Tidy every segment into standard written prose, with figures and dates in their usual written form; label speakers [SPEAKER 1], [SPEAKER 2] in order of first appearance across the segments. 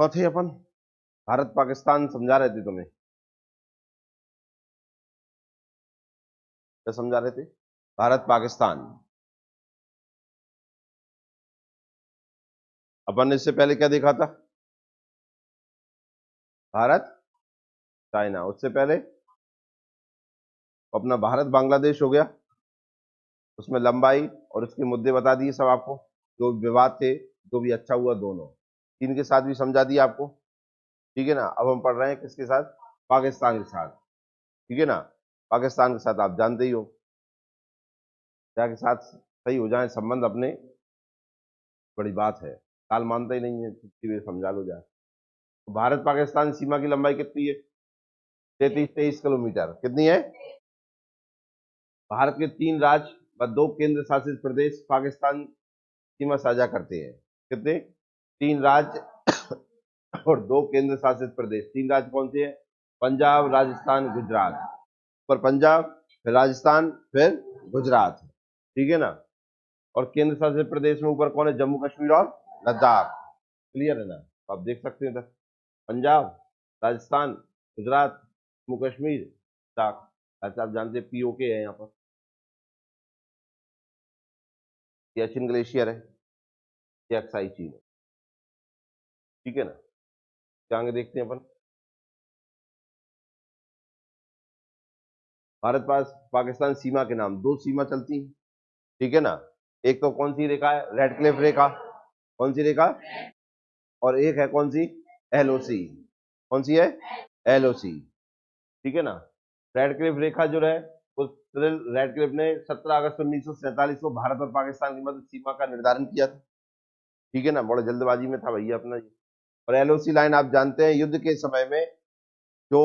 [SPEAKER 1] चौथे अपन भारत पाकिस्तान समझा रहे थे तुम्हें, क्या समझा रहे थे? भारत पाकिस्तान। अपन ने इससे पहले क्या देखा था? भारत चाइना। उससे पहले अपना भारत बांग्लादेश हो गया, उसमें लंबाई और उसके मुद्दे बता दिए सब आपको, जो विवाद थे, जो भी अच्छा हुआ दोनों। चीन के साथ भी समझा दिया आपको, ठीक है ना। अब हम पढ़ रहे हैं किसके साथ? पाकिस्तान के साथ, ठीक है ना। पाकिस्तान के साथ आप जानते ही हो, क्या के साथ सही हो जाए संबंध अपने, बड़ी बात है। काल मानता ही नहीं है, छुट्टी समझा लो जाए। तो भारत पाकिस्तान सीमा की लंबाई कितनी है? 33 किलोमीटर। कितनी है? भारत के 3 राज्य व 2 केंद्र शासित प्रदेश पाकिस्तान सीमा साझा करते हैं। कितने? 3 राज्य और 2 केंद्र शासित प्रदेश। 3 राज्य कौन से हैं? पंजाब, राजस्थान, गुजरात। पर पंजाब, फिर राजस्थान, फिर गुजरात, ठीक है ना। और केंद्र शासित प्रदेश में ऊपर कौन है? जम्मू कश्मीर और लद्दाख। क्लियर है ना? तो आप देख सकते हैं इधर पंजाब, राजस्थान, गुजरात, जम्मू कश्मीर, लद्दाख। ऐसा आप जानते हैं पीओके है यहाँ पर, सियाचिन ग्लेशियर है, ये अक्साई चीन है, ठीक है ना। क्या आगे देखते हैं अपन? भारत पाकिस्तान सीमा के नाम, 2 सीमा चलती है, ठीक है ना। एक तो कौन सी रेखा है? रेड क्लिफ रेखा। कौन सी रेखा? और एक है कौन सी? एलओसी। कौन सी है? एलओसी, ठीक है ना। रेड क्लिफ रेखा जो है, उस रेड क्लिफ ने 17 अगस्त 1947 को भारत और पाकिस्तान की मध्य सीमा का निर्धारण किया था, ठीक है ना। बड़े जल्दबाजी में था भैया अपना ये। और एलओसी लाइन आप जानते हैं, युद्ध के समय में जो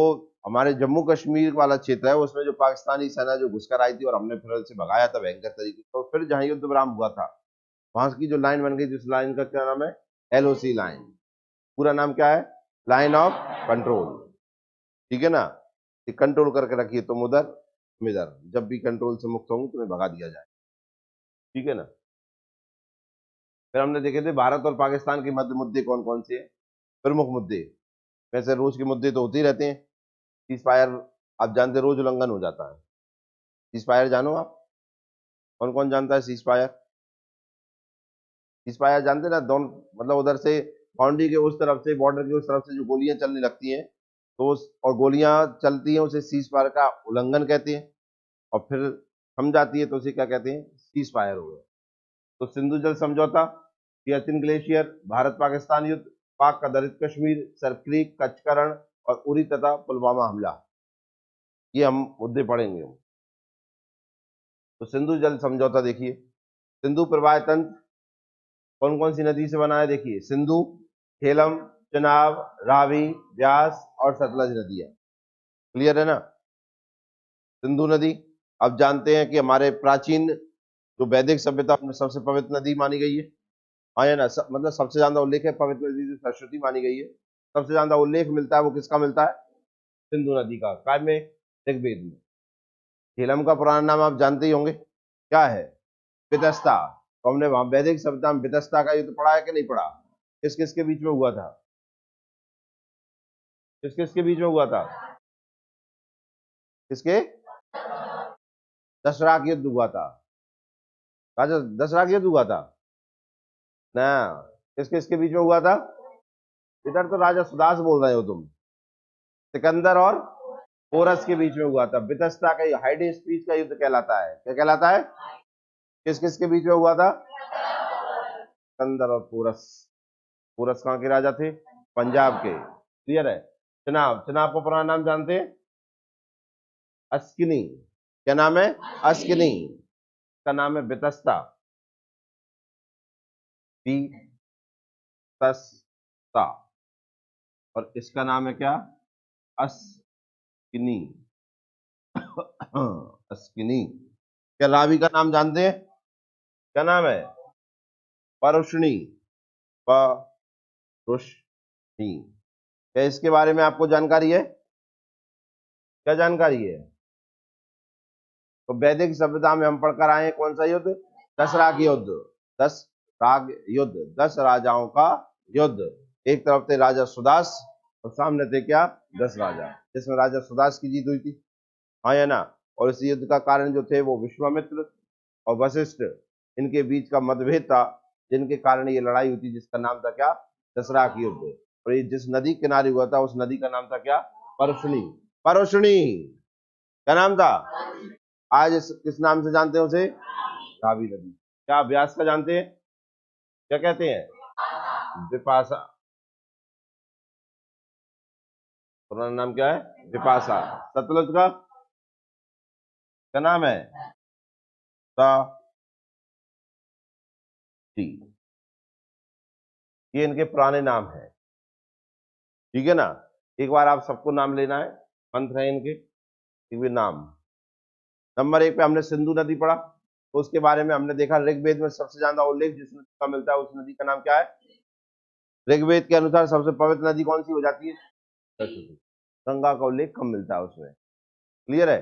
[SPEAKER 1] हमारे जम्मू कश्मीर वाला क्षेत्र है, उसमें जो पाकिस्तानी सेना जो घुसकर आई थी और हमने फिर से भगाया था भयंकर तरीके से, तो फिर जहां युद्ध विराम हुआ था, वहां की जो लाइन बन गई थी, उस लाइन का क्या नाम है? LOC line. पूरा नाम क्या है? लाइन ऑफ कंट्रोल, ठीक है ना। कंट्रोल करके रखिए तुम उधर, हम इधर, जब भी कंट्रोल से मुक्त होंगे तुम्हें भगा दिया जाए, ठीक है ना। फिर हमने देखे थे भारत और पाकिस्तान के मध्य मुद्दे कौन कौन से हैं, प्रमुख मुद्दे। वैसे रोज के मुद्दे तो होते ही रहते हैं। सीज फायर आप जानते, रोज उल्लंघन हो जाता है। सीज फायर जानो आप? कौन कौन जानता है सीज फायर? सीज फायर जानते ना, दोनों मतलब उधर से बाउंड्री के उस तरफ से, बॉर्डर के उस तरफ से जो गोलियां चलने लगती हैं, तो और गोलियां चलती हैं, उसे सीज फायर का उल्लंघन कहते हैं। और फिर थम जाती है तो उसे क्या कहते हैं? सीज फायर हो गया। तो सिंधु जल समझौता, सियाचिन ग्लेशियर, भारत पाकिस्तान युद्ध, पाक का दलित कश्मीर, सरक्रीक, कचकरण और उरी तथा पुलवामा हमला, ये हम मुद्दे पढ़ेंगे। तो सिंधु जल समझौता देखिए, सिंधु प्रवाह तंत्र कौन कौन सी नदी से बना है? देखिए, सिंधु, झेलम, चनाब, रावी, व्यास और सतलज नदियां। क्लियर है ना? सिंधु नदी अब जानते हैं कि हमारे प्राचीन जो वैदिक सभ्यता में सबसे पवित्र नदी मानी गई है। हाँ या ना? मतलब सबसे ज्यादा उल्लेख है पवित्र नदी जो सरस्वती मानी गई है, सबसे ज्यादा उल्लेख मिलता है वो किसका मिलता है? सिंधु नदी का। काय में? ऋग्वेद में। झेलम का पुराना नाम आप जानते ही होंगे, क्या है? वितस्ता। तो हमने वहां वैदिक सभ्यता में वितस्ता का युद्ध पढ़ा है कि नहीं पढ़ा? किस किस के बीच में हुआ था? किस किस के बीच में हुआ था? किसके? दशराग युद्ध हुआ था। राजा दशराग युद्ध हुआ था ना? किस किस के बीच में हुआ था? इधर तो राजा सुदास बोल रहे हो तुम। सिकंदर और पोरस के बीच में हुआ था। वितस्ता का हाइडेस स्पीच का युद्ध कहलाता है। क्या कहलाता है? किस किस के बीच में हुआ था? सिकंदर और पोरस। पोरस कहाँ के राजा थे? पंजाब के। क्लियर है? चनाब, चनाब का पुराना नाम जानते हैं? अस्किनी। क्या नाम है? अस्किनी। का नाम है वितस्ता। वितस्ता। और इसका नाम है क्या? अस्किनी। अस्किनी। क्या रावी का नाम जानते हैं? क्या नाम है? परुष्णी। परुष्णी। क्या इसके बारे में आपको जानकारी है? क्या जानकारी है? तो वैदिक सभ्यता में हम पढ़कर आए हैं कौन सा युद्ध? दशराग युद्ध। 10 राग युद्ध, 10 राजाओं का युद्ध। एक तरफ थे राजा सुदास और सामने थे क्या 10 राजा, जिसमें राजा सुदास की जीत हुई थी, हाँ या ना। और इस युद्ध का कारण जो थे वो विश्वामित्र और वशिष्ठ इनके बीच का मतभेद था, जिनके कारण ये लड़ाई हुई थी, जिसका नाम था क्या दसरा की युद्ध। और ये जिस नदी किनारे हुआ था उस नदी का नाम था क्या परसुनी। परसुनी क्या नाम था, आज किस नाम से जानते हैं उसे, रावी नदी। क्या व्यास का जानते हैं, क्या कहते हैं विपाशा, पुराना नाम क्या है विपाशा। सतलुज का क्या नाम है ताप्ती। ये इनके पुराने नाम है, ठीक है ना। एक बार आप सबको नाम लेना है, मंत्र है इनके, एक भी नाम। नंबर 1 पे हमने सिंधु नदी पढ़ा, तो उसके बारे में हमने देखा ऋग्वेद में सबसे ज्यादा उल्लेख जिस नदी का मिलता है उस नदी का नाम क्या है, ऋग्वेद के अनुसार सबसे पवित्र नदी कौन सी हो जाती है सरस्वती। गंगा का उल्लेख कम मिलता है उसमें, क्लियर है।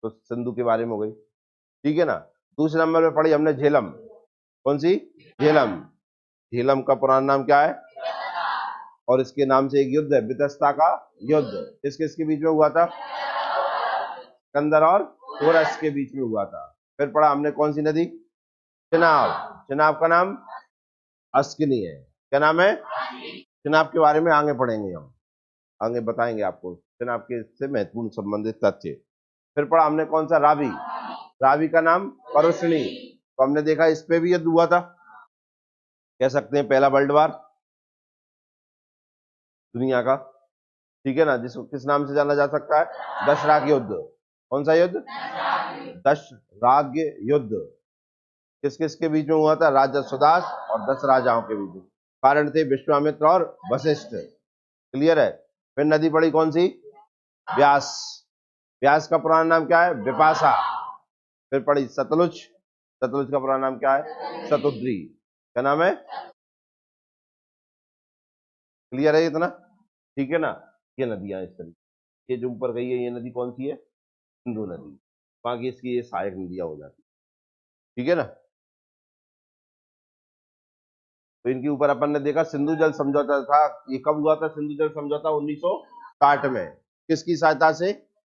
[SPEAKER 1] तो सिंधु के बारे में हो गई, ठीक है ना। दूसरे नंबर पे पढ़ी हमने झेलम, कौन सी झेलम। झेलम का पुराना नाम क्या है, और इसके नाम से एक युद्ध है वितस्ता का युद्ध, किस किसके बीच में हुआ था, सिकंदर और पोरस के बीच में हुआ था। फिर पढ़ा हमने कौन सी नदी, चिनाब। चिनाब का नाम अस्किनी है, क्या नाम है, चिनाब के बारे में आगे पढ़ेंगे हम, आगे बताएंगे आपको चिनाब के इससे महत्वपूर्ण संबंधित तथ्य। फिर पढ़ा हमने कौन सा, रावी। रावी का नाम परुष्णी, तो हमने देखा इस पे भी युद्ध हुआ था, कह सकते हैं पहला वर्ल्ड वार दुनिया का, ठीक है ना, जिसको किस नाम से जाना जा सकता है दशराग युद्ध। कौन सा युद्ध, दशराग युद्ध। किस किस के बीच में हुआ था, राजा सुदास और 10 राजाओं के बीच में, कारण थे विश्वामित्र और वशिष्ठ, क्लियर है। फिर नदी पड़ी कौन सी, व्यास। व्यास का पुराना नाम क्या है विपाशा। फिर पड़ी सतलुज, सतलुज का पुराना नाम क्या है शतुद्री, क्या नाम है, क्लियर है इतना, ठीक है ना। ये नदियां इस तरीके, ये जो ऊपर गई है ये नदी कौन सी है, सिंधु नदी, बाकी इसकी ये सहायक नदियां हो जाती, ठीक है ना। तो इनके ऊपर अपन ने देखा सिंधु जल समझौता था, ये कब हुआ था सिंधु जल समझौता, 1960 में, किसकी सहायता से,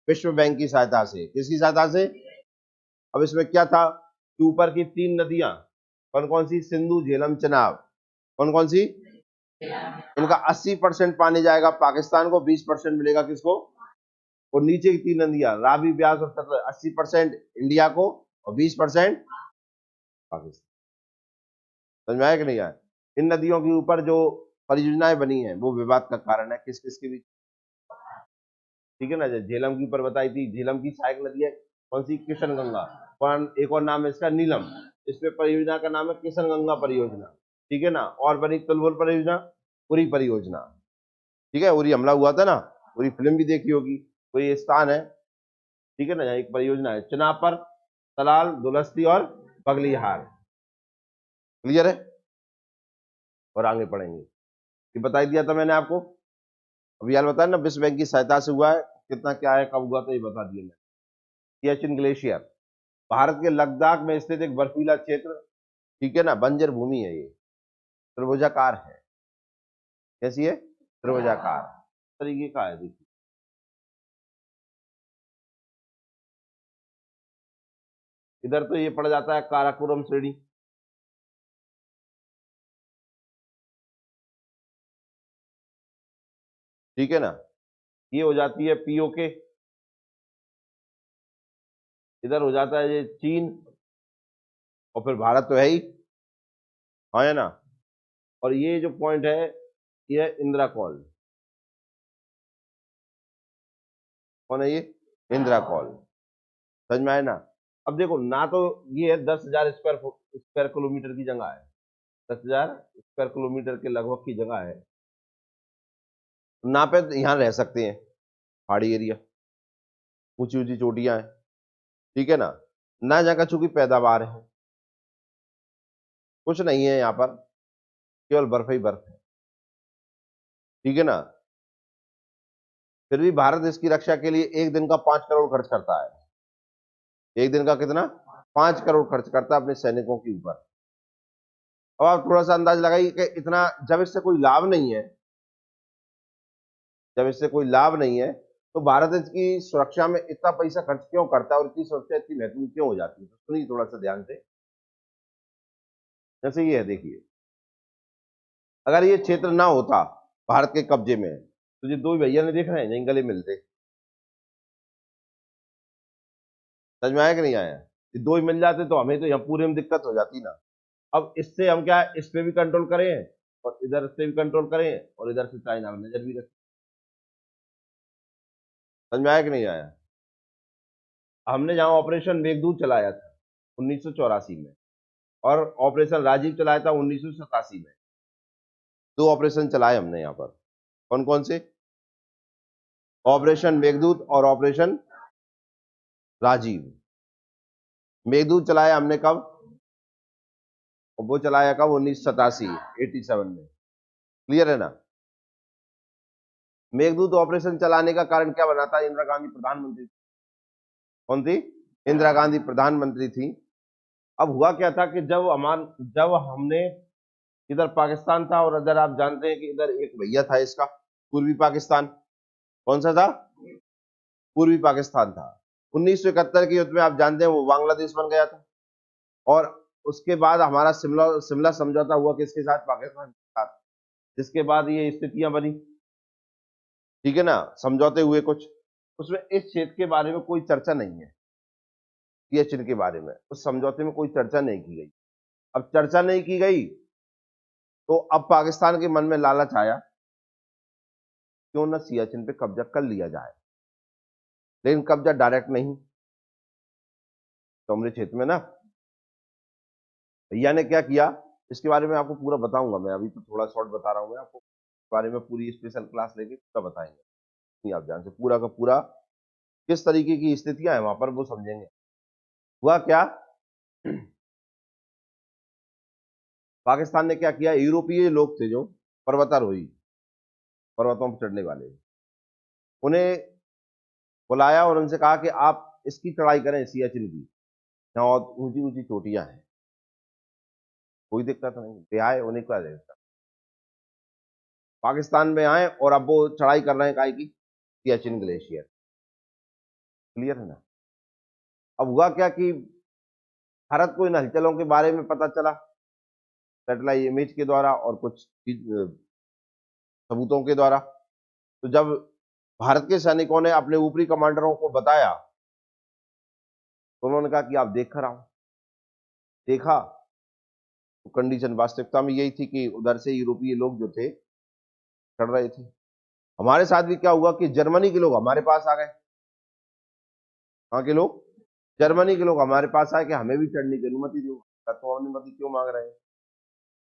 [SPEAKER 1] विश्व बैंक की सहायता से, किसकी सहायता से। अब इसमें क्या था कि ऊपर की 3 नदियां कौन कौन सी, सिंधु झेलम चिनाब, कौन कौन सी, इनका 80% पानी जाएगा पाकिस्तान को, 20% मिलेगा किसको, और नीचे की 3 नदियां रावी ब्यास और सतलज 80% इंडिया को और 20% पाकिस्तान। समझ में आया कि नहीं आया। इन नदियों के ऊपर जो परियोजनाएं बनी है वो विवाद का कारण है, किस किस के बीच, ठीक है ना। जैसे झेलम के ऊपर बताई थी, झेलम की सहायक नदी है कौन सी, किशन गंगा, एक और नाम है इसका नीलम, इस पे परियोजना का नाम है किशन गंगा परियोजना, ठीक है ना। और बनी तुलबुल परियोजना, उरी परियोजना, ठीक है, उरी हमला हुआ था ना, उरी फिल्म भी देखी होगी, तो ये स्थान है, ठीक है ना, यहाँ एक परियोजना है चिनापर, तलाल, दुलस्ती और बगलिहार, क्लियर है। और आगे पढ़ेंगे, ये बता दिया था मैंने आपको, अभी यार बताया ना विश्व बैंक की सहायता से हुआ है, कितना क्या है कब हुआ, तो ये बता दिया मैंने। सियाचिन ग्लेशियर भारत के लद्दाख में स्थित एक बर्फीला क्षेत्र, ठीक है ना, बंजर भूमि है, ये त्रिभुजाकार है, कैसी है त्रिभुजाकार तरीके का है, देखिए इधर तो ये पड़ जाता है काराकोरम श्रेणी, ठीक है ना, ये हो जाती है पीओके, इधर हो जाता है ये चीन, और फिर भारत तो है ही, हाँ है ना। और ये जो पॉइंट है ये है इंदिरा कॉल, कौन है ये, इंदिरा कॉल, समझ में आया ना। अब देखो ना, तो ये है 10,000 स्क्वायर किलोमीटर की जगह है, 10,000 स्क्वायर किलोमीटर के लगभग की जगह है, ना पे यहाँ रह सकते हैं, पहाड़ी एरिया, ऊंची ऊंची चोटियां हैं, ठीक है ना, ना जगह चूंकि पैदावार है, कुछ नहीं है यहाँ पर, केवल बर्फ ही बर्फ है, ठीक है ना। फिर भी भारत इसकी रक्षा के लिए एक दिन का 5 करोड़ खर्च करता है, एक दिन का कितना, 5 करोड़ खर्च करता है अपने सैनिकों के ऊपर। अब आप थोड़ा सा अंदाज लगाइए कि इतना, जब इससे कोई लाभ नहीं है जब इससे कोई लाभ नहीं है तो भारत इसकी सुरक्षा में इतना पैसा खर्च क्यों करता है और इतनी सुरक्षा इतनी महत्वपूर्ण क्यों हो जाती है? तो सुनिए थोड़ा सा ध्यान से। जैसे ये है, देखिए, अगर ये क्षेत्र ना होता भारत के कब्जे में, तो ये दो भैया ने देख रहे हैं, यहीं गले मिलते। समझ में आया कि नहीं आया? ये दो ही मिल जाते तो हमें तो यहाँ पूरे में दिक्कत हो जाती ना। अब इससे हम क्या है, इस पे भी कंट्रोल करें और इधर से भी कंट्रोल करें और इधर से चाइना में नजर भी रखें। समझ में आया कि नहीं आया? हमने जहां ऑपरेशन मेघदूत चलाया था 1984 में, और ऑपरेशन राजीव चलाया था 1987 में। दो ऑपरेशन चलाए हमने यहाँ पर। कौन कौन से? ऑपरेशन मेघदूत और ऑपरेशन राजीव। मेघदूत चलाया हमने कब? और वो चलाया कब? 1987, 87 में। क्लियर है ना? मेघदूत ऑपरेशन चलाने का कारण क्या बना था? इंदिरा गांधी प्रधानमंत्री। कौन थी? इंदिरा गांधी प्रधानमंत्री थी। अब हुआ क्या था कि जब हमने, इधर पाकिस्तान था और इधर आप जानते हैं कि इधर एक भैया था इसका, पूर्वी पाकिस्तान। कौन सा था? पूर्वी पाकिस्तान था। 1971 के युद्ध में आप जानते हैं वो बांग्लादेश बन गया था। और उसके बाद हमारा शिमला शिमला समझौता हुआ किसके साथ? पाकिस्तान के साथ। जिसके बाद ये स्थितियां बनी। ठीक है ना? समझौते हुए कुछ, उसमें इस क्षेत्र के बारे में कोई चर्चा नहीं है। सियाचिन के बारे में उस समझौते में कोई चर्चा नहीं की गई। अब चर्चा नहीं की गई तो अब पाकिस्तान के मन में लालच आया, क्यों ना सियाचिन पे कब्जा कर लिया जाए। लेकिन कब्जा डायरेक्ट नहीं, तो हमरे क्षेत्र में ना भैया ने क्या किया, इसके बारे में आपको पूरा बताऊंगा मैं। अभी तो थोड़ा शॉर्ट बता रहा हूं मैं आपको, इस बारे में पूरी स्पेशल क्लास लेके पूरा बताएंगे। नहीं, आप जान से पूरा का पूरा किस तरीके की स्थितियां हैं वहां पर वो समझेंगे। हुआ क्या, पाकिस्तान ने क्या किया, यूरोपीय लोग थे जो पर्वतारोही, पर्वतों पर चढ़ने वाले, उन्हें बुलाया और उनसे कहा कि आप इसकी चढ़ाई करें, सियाचिन की, जहां ऊंची ऊंची चोटियां हैं। कोई दिक्कत नहीं, वे आए, उन्हें क्या दिक्कत। पाकिस्तान में आए और अब वो चढ़ाई कर रहे हैं काय की? सियाचिन ग्लेशियर। क्लियर है ना? अब हुआ क्या कि भारत को इन हलचलों के बारे में पता चला सैटेलाइट इमेज के द्वारा और कुछ सबूतों के द्वारा। तो जब भारत के सैनिकों ने अपने ऊपरी कमांडरों को बताया तो उन्होंने कहा कि आप देख कर आओ। देखा तो कंडीशन वास्तविकता में यही थी कि उधर से यूरोपीय लोग जो थे चढ़ रहे थे। हमारे साथ भी क्या हुआ कि जर्मनी के लोग हमारे पास आ गए। वहां के लोग, जर्मनी के लोग हमारे पास आए कि हमें भी चढ़ने की अनुमति दो। तो अनुमति क्यों मांग रहे हैं?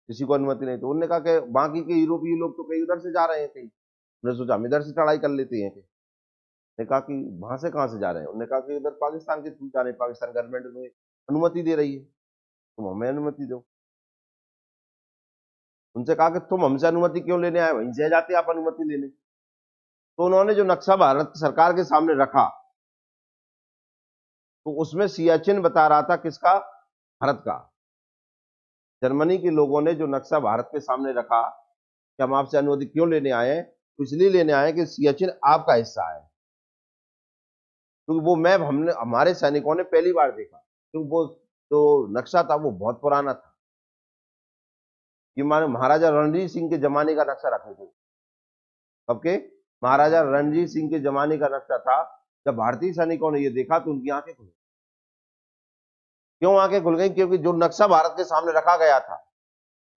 [SPEAKER 1] किसी को अनुमति नहीं। तो उन्होंने कहा कि बाकी के यूरोपीय लोग तो कहीं उधर से जा रहे हैं, कहीं उन्होंने सोचा हम इधर से चढ़ाई कर लेते हैं। ने कहा कि वहां से कहां से जा रहे हैं? उन्होंने कहा कि इधर पाकिस्तान के थ्रू जा रहे हैं, पाकिस्तान गवर्नमेंट उन्हें अनुमति दे रही है, तुम हमें अनुमति दो। उनसे कहा कि तुम हमसे अनुमति क्यों लेने आए, वहीं से जाते आप अनुमति लेने। तो उन्होंने जो नक्शा भारत सरकार के सामने रखा तो उसमें सियाचिन बता रहा था किसका? भारत का। जर्मनी के लोगों ने जो नक्शा भारत के सामने रखा कि हम आपसे अनुमति क्यों लेने आए हैं, तो इसलिए लेने आए कि सियाचिन आपका हिस्सा है। क्योंकि वो मैप हमने, हमारे सैनिकों ने पहली बार देखा, क्योंकि वो जो नक्शा था वो बहुत पुराना था। ये माने महाराजा रणजीत सिंह के जमाने का नक्शा रखे थे। कब के? महाराजा रणजीत सिंह के जमाने का नक्शा था। जब भारतीय सैनिकों ने ये देखा तो उनकी आंखें खुल गई। क्यों आंखें खुल गई? क्योंकि जो नक्शा भारत के सामने रखा गया था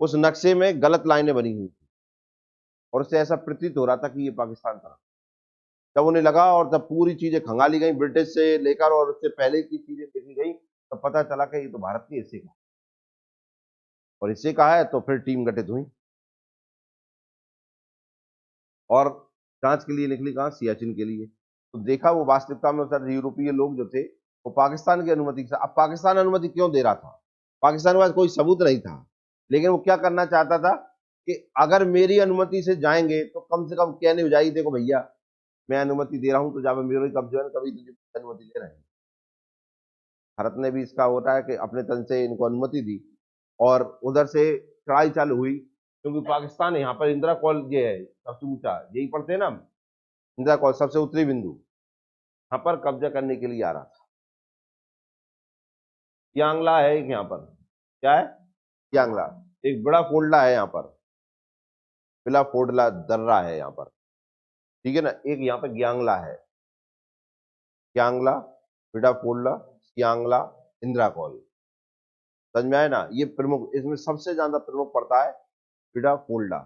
[SPEAKER 1] उस नक्शे में गलत लाइनें बनी हुई थी और उससे ऐसा प्रतीत हो रहा था कि ये पाकिस्तान था। जब उन्हें लगा और तब पूरी चीजें खंगाली गई ब्रिटिश से लेकर और उससे पहले की चीजें देखी गई, तब पता चला कि ये तो भारत के हिस्से का, और हिस्से का है। तो फिर टीम गठित हुई और जांच के लिए निकली कहां? सियाचिन के लिए। तो देखा वो वास्तविकता में सर यूरोपीय लोग जो थे वो पाकिस्तान की अनुमति से। अब पाकिस्तान अनुमति क्यों दे रहा था? पाकिस्तान के पास कोई सबूत नहीं था, लेकिन वो क्या करना चाहता था कि अगर मेरी अनुमति से जाएंगे तो कम से कम कहने हो जाएगी, देखो भैया मैं अनुमति दे रहा हूं तो जब मेरे कब्जे में कभी तुझे अनुमति दे रहे हैं। भारत ने भी इसका होता है कि अपने तन से इनको अनुमति दी और उधर से चढ़ाई चालू हुई। क्योंकि पाकिस्तान यहाँ पर इंदिरा कॉल ये है सबसे ऊंचा, यही पढ़ते हैं ना हम, इंदिरा कॉलोनी सबसे उत्तरी बिंदु, यहाँ पर कब्जा करने के लिए आ रहा था। यांगला है एक यहाँ पर, क्या है यांगला, एक बड़ा फोल्डा है यहाँ पर, बिला फोडला दर्रा है यहाँ पर, ठीक है ना। एक यहाँ पर ग्यांगला है, ग्यांगला, बिडा फोल्डा, यांगला, इंदिरा कॉलोनी, समझ में आया ना। ये प्रमुख, इसमें सबसे ज्यादा प्रमुख पड़ता है बिडा फोल्डा,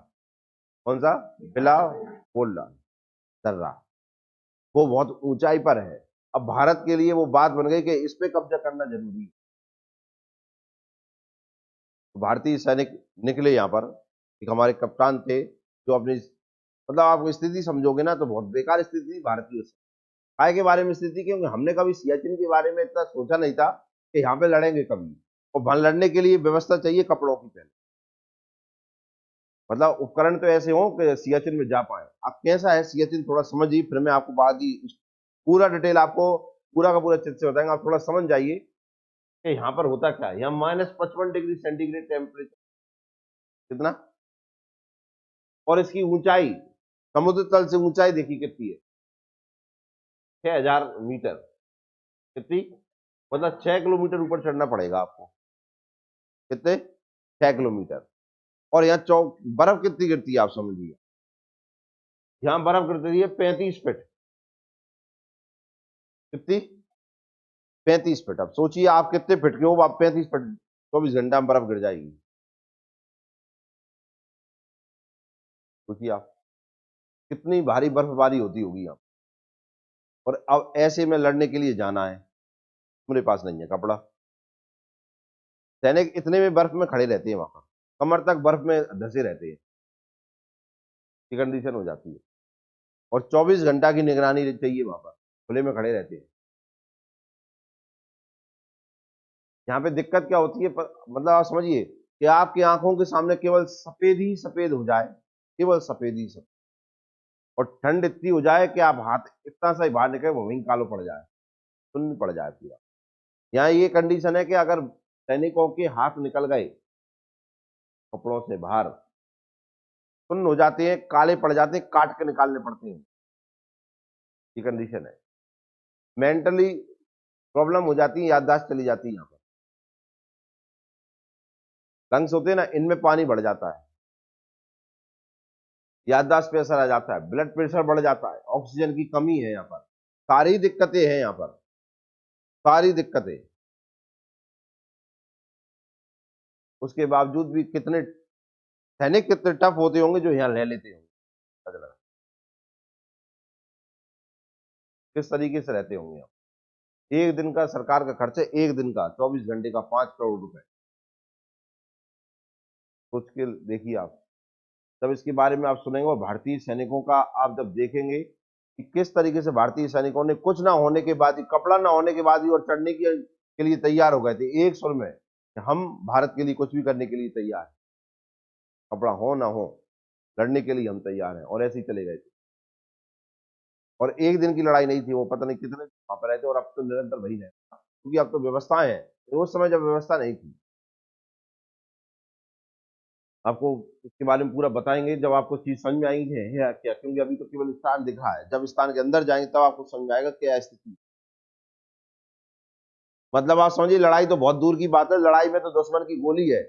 [SPEAKER 1] कौन सा, बिला फोल्डा दर्रा, वो बहुत ऊंचाई पर है। अब भारत के लिए वो बात बन गई कि इस पे कब्जा करना जरूरी है। तो भारतीय सैनिक निकले यहाँ पर, एक हमारे कप्तान थे जो अपनी, मतलब आप स्थिति समझोगे ना तो बहुत बेकार स्थिति थी भारतीय काय के बारे में स्थिति, क्योंकि हमने कभी सियाचिन के बारे में इतना सोचा नहीं था कि यहाँ पे लड़ेंगे कभी, और वहां लड़ने के लिए व्यवस्था चाहिए कपड़ों की पहले, मतलब उपकरण तो ऐसे हो कि सियाचिन में जा पाए। अब कैसा है सियाचिन थोड़ा समझिए, फिर मैं आपको बाद ही पूरा डिटेल आपको पूरा का पूरा चित्र से बताएंगे, आप थोड़ा समझ जाइए कि यहाँ पर होता क्या है। यहाँ -55 डिग्री सेंटीग्रेड टेम्परेचर, कितना, और इसकी ऊंचाई, समुद्र तल से ऊंचाई देखिए कितनी है, 6000 मीटर, कितनी, मतलब 6 किलोमीटर ऊपर चढ़ना पड़ेगा आपको, कितने, 6 किलोमीटर। और यहाँ चौक बर्फ कितनी गिरती है आप समझिए, यहाँ बर्फ गिरती है 35 फीट, कितनी, 35 फीट। अब सोचिए आप कितने फीट के हो, आप 35 फीट 24 घंटा में बर्फ गिर जाएगी, सोचिए आप कितनी भारी बर्फबारी होती होगी यहाँ। और अब ऐसे में लड़ने के लिए जाना है, मेरे पास नहीं है कपड़ा, सैनिक इतने में बर्फ में खड़े रहते हैं, वहां कमर तक बर्फ में धंसे रहते हैं, ये कंडीशन हो जाती है। और 24 घंटा की निगरानी चाहिए, वहां पर खुले में खड़े रहते हैं। यहाँ पे दिक्कत क्या होती है, मतलब आप समझिए कि आपकी आंखों के सामने केवल सफेद ही सफेद हो जाए, केवल सफेद ही सफेद, और ठंड इतनी हो जाए कि आप हाथ इतना सा ही बाहर निकले वो वहीं कालो पड़ जाए, सुन्न पड़ जाए पूरा। यहाँ ये कंडीशन है कि अगर सैनिकों के हाथ निकल गए कपड़ों से बाहर, सुन्न हो जाते हैं, काले पड़ जाते हैं, काट के निकालने पड़ते हैं, ये कंडीशन है। मेंटली प्रॉब्लम हो जाती है, याददाश्त चली जाती है। यहाँ पर लंग्स होते हैं ना, इनमें पानी बढ़ जाता है, याददाश्त पे असर आ जाता है, ब्लड प्रेशर बढ़ जाता है, ऑक्सीजन की कमी है, यहाँ पर सारी दिक्कतें हैं, यहाँ पर सारी दिक्कतें। उसके बावजूद भी कितने सैनिक कितने टफ होते होंगे जो यहाँ ले लेते होंगे, किस तरीके से रहते होंगे। एक दिन का सरकार का खर्च है, एक दिन का 24 घंटे का 5 करोड़ रुपए, सोच के देखिए आप। जब इसके बारे में आप सुनेंगे और भारतीय सैनिकों का आप जब देखेंगे कि किस तरीके से भारतीय सैनिकों ने कुछ ना होने के बाद ही, कपड़ा ना होने के बाद ही, और चढ़ने के लिए तैयार हो गए थे एक सुर में, हम भारत के लिए कुछ भी करने के लिए तैयार है, कपड़ा हो ना हो लड़ने के लिए हम तैयार हैं, और ऐसे ही चले गए थे। और एक दिन की लड़ाई नहीं थी, वो पता नहीं कितने वहां पर रहते, और अब तो निरंतर वही है, क्योंकि अब तो व्यवस्थाएं हैं, उस समय जब व्यवस्था नहीं थी। आपको इसके बारे में पूरा बताएंगे जब आपको चीज समझ में आएंगी है क्या, क्योंकि अभी तो केवल स्थान दिखा है, जब स्थान के अंदर जाएंगे तब आपको समझ में आएगा क्या स्थिति। मतलब आप समझिए लड़ाई तो बहुत दूर की बात है, लड़ाई में तो दुश्मन की गोली है,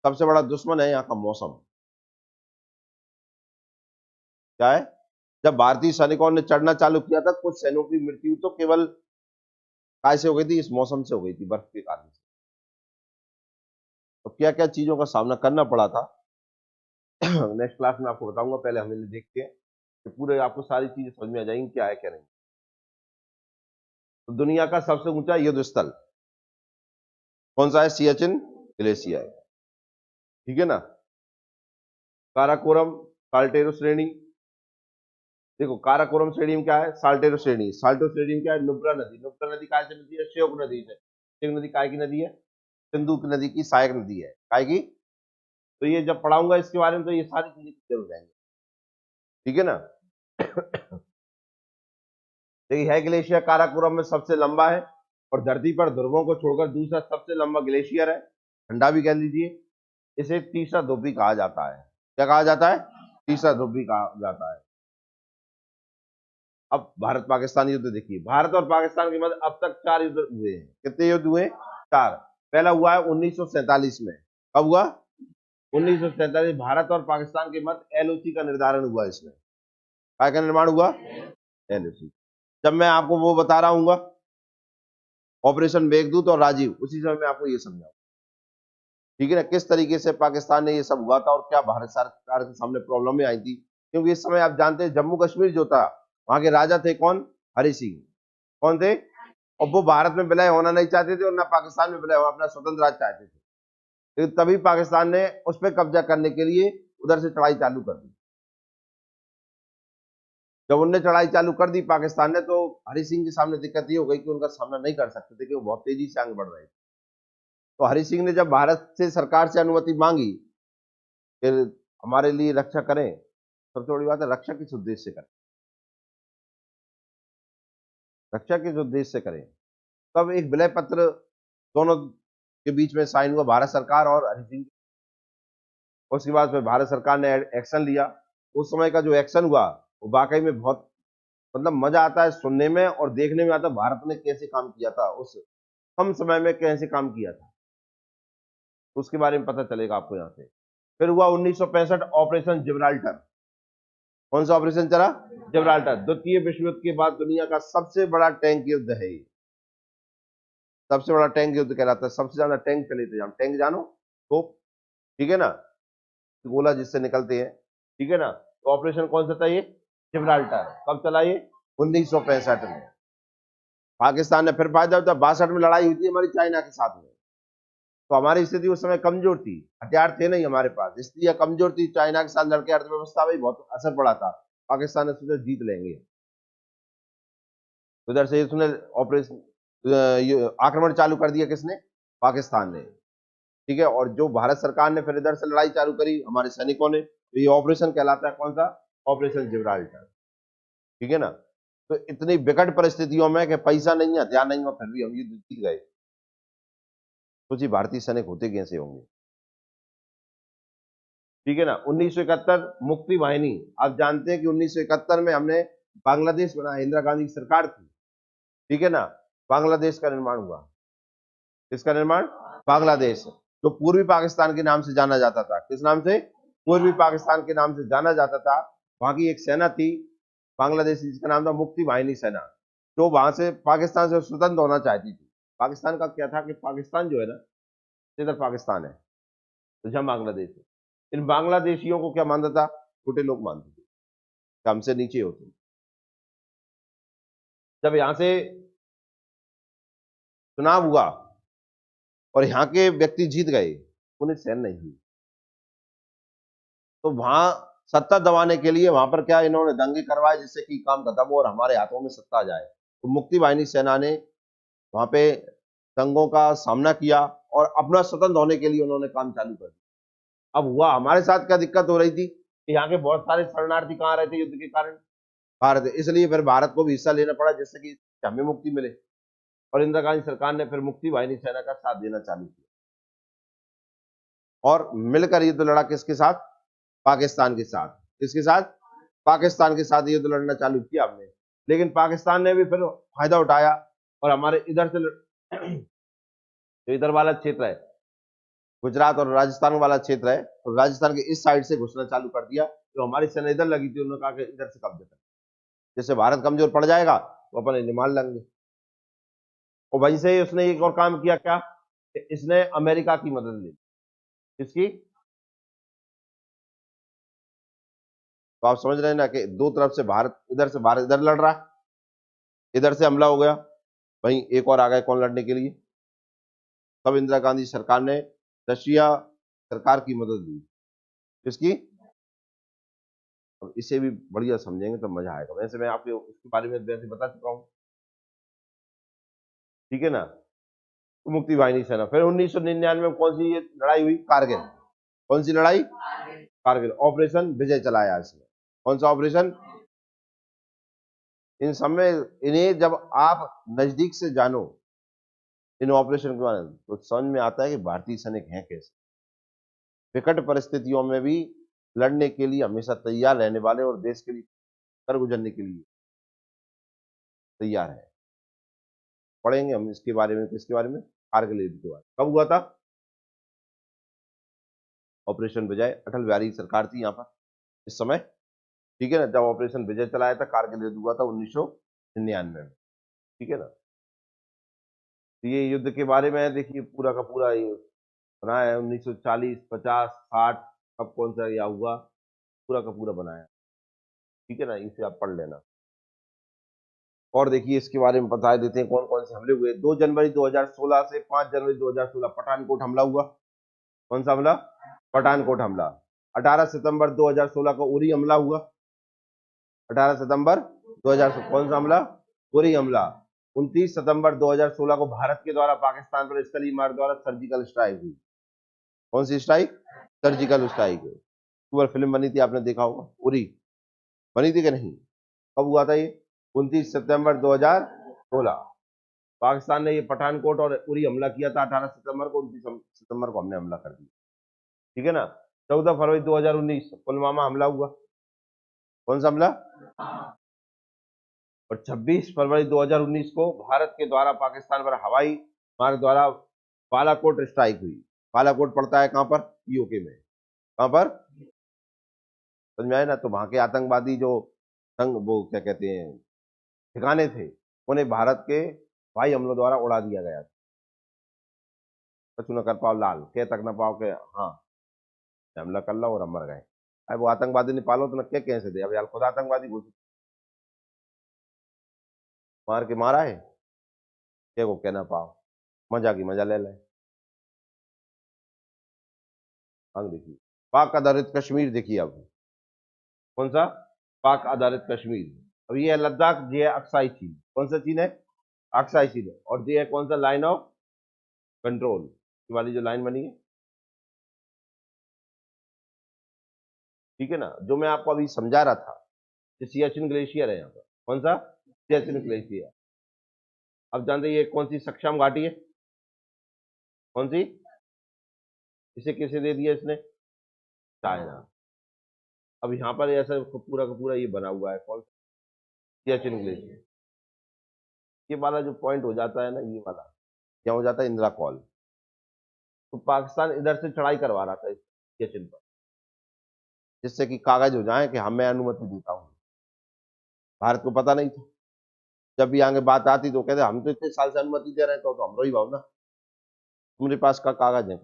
[SPEAKER 1] सबसे बड़ा दुश्मन है यहाँ का मौसम। क्या है, जब भारतीय सैनिकों ने चढ़ना चालू किया था, कुछ सैनिकों की मृत्यु तो केवल काय से हो गई थी, इस मौसम से हो गई थी, बर्फ के कारण से। तो क्या क्या चीजों का सामना करना पड़ा था नेक्स्ट क्लास में आपको बताऊंगा, पहले हमें देखते हैं कि पूरे आपको सारी चीजें समझ में आ जाएंगी क्या है क्या नहीं। तो दुनिया का सबसे ऊंचा युद्ध स्थल कौन सा है, सियाचिन ग्लेशियर, ठीक है ना। काराकोरम, साल्टेरो श्रेणी, देखो काराकोरम श्रेणी में क्या है, साल्टेरो श्रेणी, साल्टो श्रेणी में क्या है, नुब्रा नदी, नुब्रा नदी काय से मिलती है, श्योक नदी से, श्योक नदी काय की नदी है, सिंधु की नदी की सहायक नदी है, काय की। तो ये जब पढ़ाऊंगा इसके बारे में तो ये सारी चीजें क्लियर हो जाएंगी, ठीक है ना। देखिए है ग्लेशियर काराकोरम में सबसे लंबा है, और धरती पर ध्रुवों को छोड़कर दूसरा सबसे लंबा ग्लेशियर है, ठंडा भी कह लीजिए। इसे तीसरा ध्रुव भी कहा जाता है, क्या कहा जाता है, तीसरा ध्रुव भी कहा जाता है। अब भारत पाकिस्तान युद्ध देखिए, भारत और पाकिस्तान के मध्य अब तक 4 युद्ध हुए हैं। कितने युद्ध हुए? 4। पहला हुआ है 1947 में। कब हुआ? 1947। भारत और पाकिस्तान के मध्य एलओसी का निर्धारण हुआ। इसमें क्या का निर्माण हुआ? एलओसी। जब मैं आपको वो बता रहा हूँ ऑपरेशन मेघदूत और राजीव, उसी समय मैं आपको ये समझाऊं, ठीक है ना, किस तरीके से पाकिस्तान ने ये सब हुआ था और क्या भारत सरकार के सामने प्रॉब्लम आई थी। क्योंकि इस समय आप जानते हैं जम्मू कश्मीर जो था, वहां के राजा थे कौन? हरि सिंह। कौन थे? और वो भारत में विलय होना नहीं चाहते थे और ना पाकिस्तान में विलय होना, अपना स्वतंत्र राज्य चाहते थे। लेकिन तभी पाकिस्तान ने उस पर कब्जा करने के लिए उधर से चढ़ाई चालू कर दी। जब उनने चढ़ाई चालू कर दी पाकिस्तान ने, तो हरि सिंह के सामने दिक्कत ये हो गई कि उनका सामना नहीं कर सकते थे, कि वो बहुत तेजी से आगे बढ़ रहे थे। तो हरि सिंह ने जब भारत से सरकार से अनुमति मांगी कि हमारे लिए रक्षा करें, सबसे बड़ी बात है रक्षा किस उद्देश्य से करें, रक्षा किस उद्देश्य से करें। तब एक विलय पत्र दोनों के बीच में साइन हुआ, भारत सरकार और हरि सिंह। उसके बाद फिर भारत सरकार ने एक्शन लिया। उस समय का जो एक्शन हुआ वो वाकई में बहुत, मतलब मजा आता है सुनने में और देखने में आता है भारत ने कैसे काम किया था, उस कम समय में कैसे काम किया था, उसके बारे में पता चलेगा आपको यहाँ से। फिर हुआ 1965 ऑपरेशन जिब्राल्टर। कौन सा ऑपरेशन चला? जिब्राल्टर। द्वितीय विश्व युद्ध के बाद दुनिया का सबसे बड़ा टैंक युद्ध है ये, सबसे बड़ा टैंक युद्ध कहलाता है। सबसे ज्यादा टैंक चले थे, टैंक जानो, तो ठीक है ना, गोला जिससे निकलते हैं, ठीक है ना। तो ऑपरेशन कौन सा था ये? जिब्राल्टर। कब चला ये? 1965 में। पाकिस्तान ने फिर फायदा होता, 62 में लड़ाई हुई थी हमारी चाइना के साथ में। तो हमारी स्थिति उस समय कमजोर थी, हथियार थे नहीं हमारे पास, इसलिए कमजोर थी। चाइना के साथ लड़के अर्थव्यवस्था में बहुत असर पड़ा था। पाकिस्तान ने सोचा जीत लेंगे, उधर से उसने ऑपरेशन आक्रमण चालू कर दिया। किसने? पाकिस्तान ने। ठीक है। और जो भारत सरकार ने फिर इधर से लड़ाई चालू करी हमारे सैनिकों ने, तो ये ऑपरेशन कहलाता है कौन सा? Operation Gibraltar. ठीक है ना। तो इतनी विकट परिस्थितियों में कि पैसा नहीं है, हथियार नहीं हो, फिर भी हम ये जीत गए। सोचिए भारतीय सैनिक होते कैसे होंगे। ठीक है ना। 1971 मुक्ति वाहिनी। आप जानते हैं कि 1971 में हमने बांग्लादेश बनाया, इंदिरा गांधी की सरकार थी, ठीक है ना। बांग्लादेश का निर्माण हुआ। किसका निर्माण? बांग्लादेश, जो पूर्वी पाकिस्तान के नाम से जाना जाता था। किस नाम से? पूर्वी पाकिस्तान के नाम से जाना जाता था। वहां की एक सेना थी बांग्लादेश, जिसका नाम था मुक्ति वाहिनी सेना, जो वहां से पाकिस्तान से स्वतंत्र होना चाहती थी। पाकिस्तान का क्या था कि पाकिस्तान जो है ना, इधर पाकिस्तान है तो जहां बांग्लादेश है। इन बांग्लादेशियों को क्या मानता था? छोटे लोग मानते थे, हमसे नीचे होते। जब यहां से चुनाव हुआ और यहाँ के व्यक्ति जीत गए, उन्हें सहन नहीं हुई। तो वहां सत्ता दबाने के लिए वहां पर क्या इन्होंने दंगे करवाए, जिससे कि काम खत्म हो और हमारे हाथों में सत्ता आ जाए। तो मुक्ति वाहिनी सेना ने वहां पे दंगों का सामना किया और अपना स्वतंत्र होने के लिए उन्होंने काम चालू कर दिया। अब हुआ हमारे साथ क्या दिक्कत हो रही थी कि यहाँ के बहुत सारे शरणार्थी कहाँ रहे थे युद्ध के कारण? भारत, इसलिए फिर भारत को भी हिस्सा लेना पड़ा, जिससे कि हमें मुक्ति मिले। और इंदिरा गांधी सरकार ने फिर मुक्ति वाहिनी सेना का साथ देना चालू किया और मिलकर युद्ध लड़ा। किसके साथ? पाकिस्तान के साथ। किसके साथ? पाकिस्तान के साथ युद्ध लड़ना चालू किया हमने। लेकिन पाकिस्तान ने भी फिर फायदा उठाया और हमारे इधर से जो इधर वाला क्षेत्र है, गुजरात और राजस्थान वाला क्षेत्र है, तो राजस्थान के इस साइड से घुसना चालू कर दिया। तो हमारी सेना इधर लगी थी, उन्होंने कहा कि इधर से कब्जा कर, जैसे भारत कमजोर पड़ जाएगा तो अपन इन्हें मार लेंगे। और वहीं से उसने एक और काम किया, क्या? इसने अमेरिका की मदद ली। किसकी? तो आप समझ रहे हैं ना कि दो तरफ से भारत इधर लड़ रहा है, इधर से हमला हो गया, वहीं एक और आ गए कौन लड़ने के लिए? तब इंदिरा गांधी सरकार ने रशिया सरकार की मदद ली। किसकी? अब इसे भी बढ़िया समझेंगे तो मजा आएगा। वैसे मैं आपको उसके बारे में वैसे बता चुका हूँ, ठीक है ना। तो मुक्ति वाहिनी सेना। फिर 1999 में कौन सी ये लड़ाई हुई? कारगिल। कौन सी लड़ाई? कारगिल। ऑपरेशन विजय चलाया इसमें। कौन सा ऑपरेशन? इन सब में इन्हें जब आप नजदीक से जानो इन ऑपरेशन के बारे में, तो समझ में आता है कि भारतीय सैनिक हैं कैसे, विकट परिस्थितियों में भी लड़ने के लिए हमेशा तैयार रहने वाले और देश के लिए कर गुजरने के लिए तैयार है। पढ़ेंगे हम इसके बारे में, किसके बारे में, कारगिल युद्ध के बारे में। कब हुआ था? ऑपरेशन विजय, अटल बिहारी की सरकार थी यहाँ पर इस समय, ठीक है ना। जब ऑपरेशन विजय चलाया था, कारगिल युद्ध हुआ था 1999 में, ठीक है ना। तो ये युद्ध के बारे में देखिए पूरा का पूरा ये बना है, 1940, 50, 60, अब कौन सा या हुआ, पूरा का पूरा बनाया, ठीक है ना। इसे आप पढ़ लेना। और देखिए इसके बारे में बता देते हैं कौन कौन से हमले हुए। 2 जनवरी 2016 से 5 जनवरी 2016 पठानकोट हमला हुआ। कौन सा हमला? पठानकोट हमला। 18 सितंबर 2016 को उरी हमला हुआ। 18 सितंबर 2016 कौन सा हमला? उरी हमला। 29 सितंबर 2016 को भारत के द्वारा पाकिस्तान पर स्थलीय मार्ग द्वारा सर्जिकल स्ट्राइक हुई। कौन सी स्ट्राइक? Surgical strike. ऊपर फिल्म बनी थी, आपने देखा होगा, उरी बनी थी कि नहीं? कब हुआ था ये? 29 सितंबर 2016 पाकिस्तान ने ये पठानकोट और उरी हमला किया था 18 सितंबर को, 29 सितंबर को हमने हमला कर दिया, ठीक है ना। 14 फरवरी 2019 पुलवामा हमला हुआ। कौन सा हमला? और 26 फरवरी 2019 को भारत के द्वारा पाकिस्तान पर हवाई मार्ग द्वारा बालाकोट स्ट्राइक हुई। बालाकोट पड़ता है कहां पर? यूके में। कहां पर? समझ में आया ना। तो वहां के आतंकवादी जो संग वो क्या कहते हैं ठिकाने थे, उन्हें भारत के हवाई हमलों द्वारा उड़ा दिया गया। कछु न कर पाओ लाल, कह तक न पाओ के हाँ हमला कर लो और हम मर गए। अब वो आतंकवादी ने पालो तो न क्या कैसे दे, अब यार खुद आतंकवादी घोषित मार के मारा है, क्या को कहना पाओ, मजा की मजा ले ले। आगे देखिए पाक आधारित कश्मीर, देखिए अब कौन सा? पाक आधारित कश्मीर। अब ये है लद्दाख, ये है अक्साई चीन। कौन सा चीन है? अक्साई चीन है। और ये है कौन सा? लाइन ऑफ कंट्रोल वाली जो लाइन बनी है, ठीक है ना। जो मैं आपको अभी समझा रहा था, ये सियाचिन ग्लेशियर है यहाँ पर। कौन सा? सियाचिन ग्लेशियर। अब जानते हैं ये कौन सी सक्षम घाटी है? कौन सी? इसे किसे दे दिया इसने? चाइना। अब यहाँ पर ऐसा पूरा का पूरा ये बना हुआ है, कौन? सियाचिन ग्लेशियर। ये वाला जो पॉइंट हो जाता है ना, ये वाला क्या हो जाता है? इंदिरा कॉल। तो पाकिस्तान इधर से चढ़ाई करवा रहा था इस सियाचिन पर, जिससे कि कागज हो जाए कि हमें अनुमति देता हूँ। भारत को पता नहीं था। जब भी आगे बात आती तो कहते हम तो इतने साल से अनुमति दे रहे हैं, तो हमरो ही भाव ना, तुम्हारे पास का कागज है?